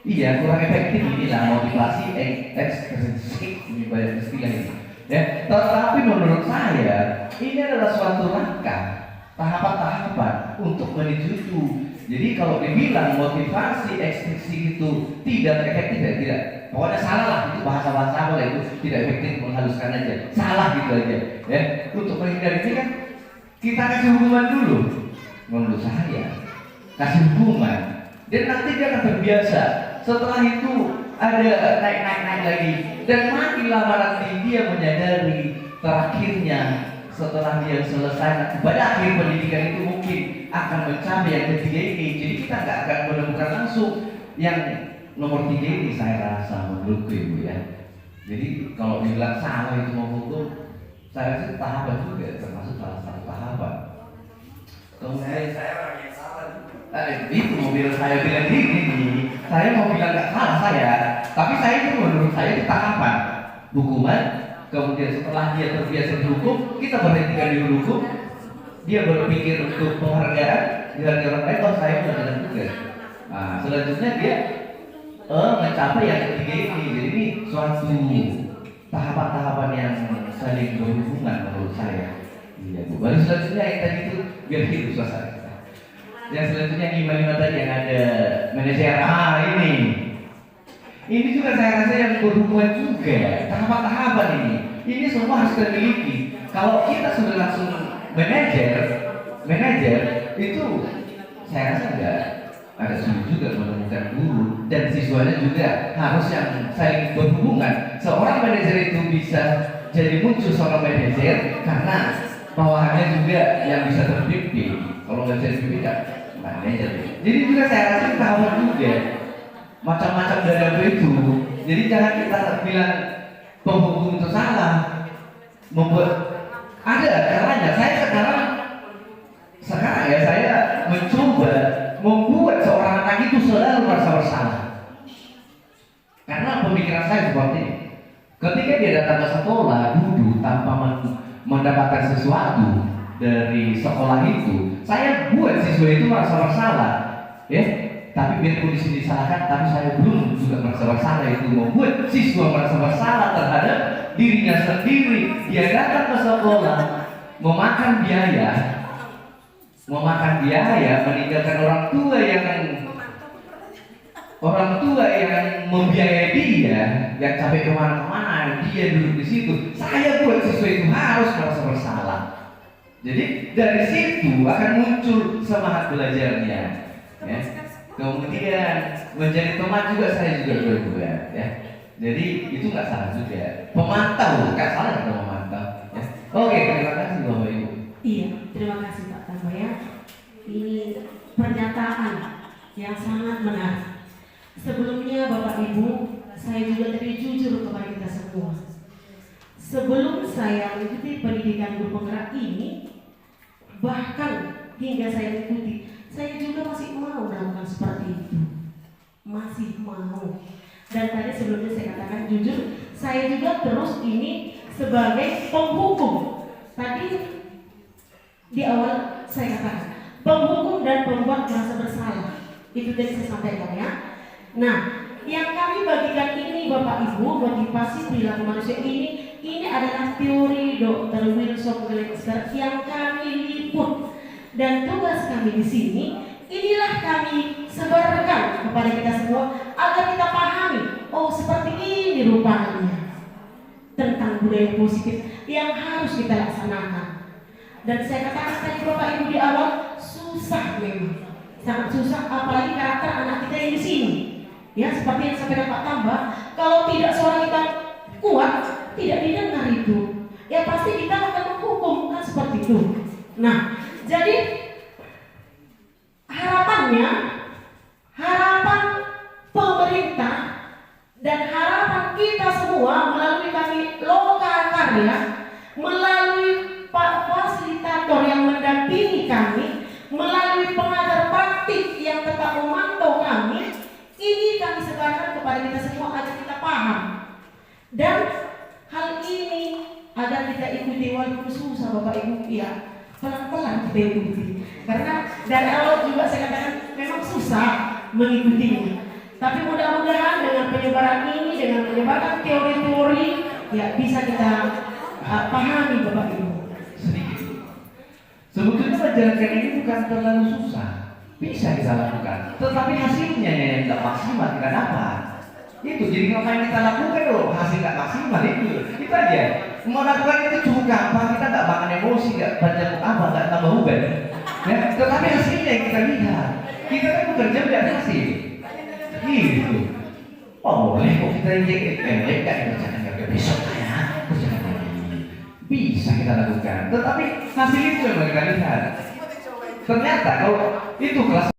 iya kurang efektif inilah motivasi, ekstriksi ini banyak istilah ini. Ya, tetapi menurut saya ini adalah suatu langkah, tahapan-tahapan untuk menuju itu. Jadi kalau dibilang motivasi, ekstriksi itu tidak efektif ya tidak. Pokoknya salah lah, itu bahasa-bahasa apa itu tidak efektif, menghaluskan aja, salah gitu aja. Ya, untuk menghindari ini kan kita kasih hukuman dulu, menurut saya kasih hukuman, dan nanti dia akan terbiasa. Setelah itu ada naik lagi, dan makin lama nanti dia menyadari terakhirnya setelah dia selesai pada akhir pendidikan itu mungkin akan mencapai yang ketiga ini. Jadi kita nggak akan menemukan langsung yang nomor 3 ini, saya rasa menurutku ibu ya. Jadi kalau dibilang salah itu mau hukum, saya rasa tahapan juga termasuk salah satu tahapan. Kemudian Saya orang yang salah. itu mobil saya bilang gini, saya mau bilang nggak salah saya, tapi saya itu menurut saya itu tahapan hukuman. Kemudian setelah dia terbiasa dihukum, kita berhentikan di hukum, dia berpikir untuk penghargaan, dihargai orang lain, oh saya melakukan tugas. Nah, selanjutnya dia mencapai yang ketiga ini. Jadi ini suatu tahapan-tahapan yang saling berhubungan menurut saya. Iya Bu. Baru selanjutnya yang tadi itu biar hidup suasana kita. Yang selanjutnya 5 tadi yang ada manajer. Ini juga saya rasa yang berhubungan juga tahapan-tahapan ini. Ini semua harus kita miliki. Kalau kita sudah langsung manajer itu saya rasa enggak ada sulit juga menemukan guru, dan siswanya juga harus yang saling berhubungan. Seorang manajer itu bisa jadi muncul seorang manajer karena bawahannya juga yang bisa terpimpin. Kalau nggak bisa dipimpin kan manajer. Jadi juga saya rasa tahapan juga macam-macam dari itu. Jadi jangan kita bilang penghukum itu salah, membuat ada caranya. Saya sekarang ya saya mencoba membuat seorang anak itu selalu merasa bersalah. Karena pemikiran saya seperti ini. Ketika dia datang ke sekolah, duduk tanpa mendapatkan sesuatu dari sekolah itu, saya buat siswa itu merasa bersalah. Ya, tapi biarpun di sini disalahkan, tapi saya belum juga merasa bersalah. Itu membuat siswa merasa bersalah terhadap dirinya sendiri. Dia datang ke sekolah, memakan biaya, memakan biaya, meninggalkan orang tua yang membiayai dia, yang sampai kemana-mana, dia duduk di situ. Saya buat siswa itu harus merasa bersalah. Jadi dari situ akan muncul semangat belajarnya. Ya. Kemudian menjadi teman juga saya juga buat. Ya. Jadi itu nggak salah juga. Pemantau, nggak salah kita memantau. Ya. Oke, terima kasih Bapak Ibu. Iya, terima kasih Pak Tambo ya. Ini pernyataan yang sangat menarik. Sebelumnya Bapak Ibu, saya juga tadi jujur kepada kita semua. Sebelum saya mengikuti pendidikan guru penggerak ini, bahkan hingga saya mengikuti, saya juga masih mau melakukan seperti itu. Masih mau. Dan tadi sebelumnya saya katakan jujur, saya juga terus ini sebagai penghukum. Tadi di awal saya katakan penghukum dan pembuat merasa bersalah. Itu tadi saya sampaikan ya. Nah, yang kami bagikan ini Bapak Ibu, motivasi perilaku manusia ini adalah teori Dr. Wilson Glensker yang kami liput, dan tugas kami di sini inilah kami sebarkan kepada kita semua agar kita pahami, oh seperti ini rupanya tentang budaya positif yang harus kita laksanakan. Dan saya katakan tadi Bapak Ibu di awal, susah memang, sangat susah, apalagi karakter anak kita yang di sini. Ya seperti yang disampaikan Pak Tambah, kalau tidak suara kita kuat, tidak didengar itu, ya pasti kita akan menghukum, kan seperti itu. Nah, jadi harapannya, harapan pemerintah dan harapan kita semua melalui kami Loka Karya, melalui Pak Fasilitator yang mendampingi kami, melalui pengajar praktik yang tetap memantau kami, ini kami sebarkan kepada kita semua agar kita paham. Dan hal ini agar kita ikuti walaupun susah Bapak Ibu, ya pelan-pelan kita ikuti. Karena dari awal juga saya katakan memang susah mengikutinya. Tapi mudah-mudahan dengan penyebaran ini, dengan menyebarkan teori-teori, ya bisa kita pahami Bapak Ibu. Sedikit. Sebetulnya menjalankan ini bukan terlalu susah. Bisa kita lakukan, tetapi hasilnya yang tidak maksimal kita dapat. Itu jadi apa yang kita lakukan loh, hasil tidak maksimal itu aja. Melakukan itu cukup gampang, kita nggak makan emosi, nggak baca apa, nggak tambah uban. Ya, tetapi hasilnya yang kita lihat, kita kan bekerja melihat hasil. Gitu. Oh boleh kok kita injek, nggak kerjakan nggak besok ya, kerjakan lagi. Bisa kita lakukan, tetapi hasil itu yang kita lihat. Ternyata kalau itu kelas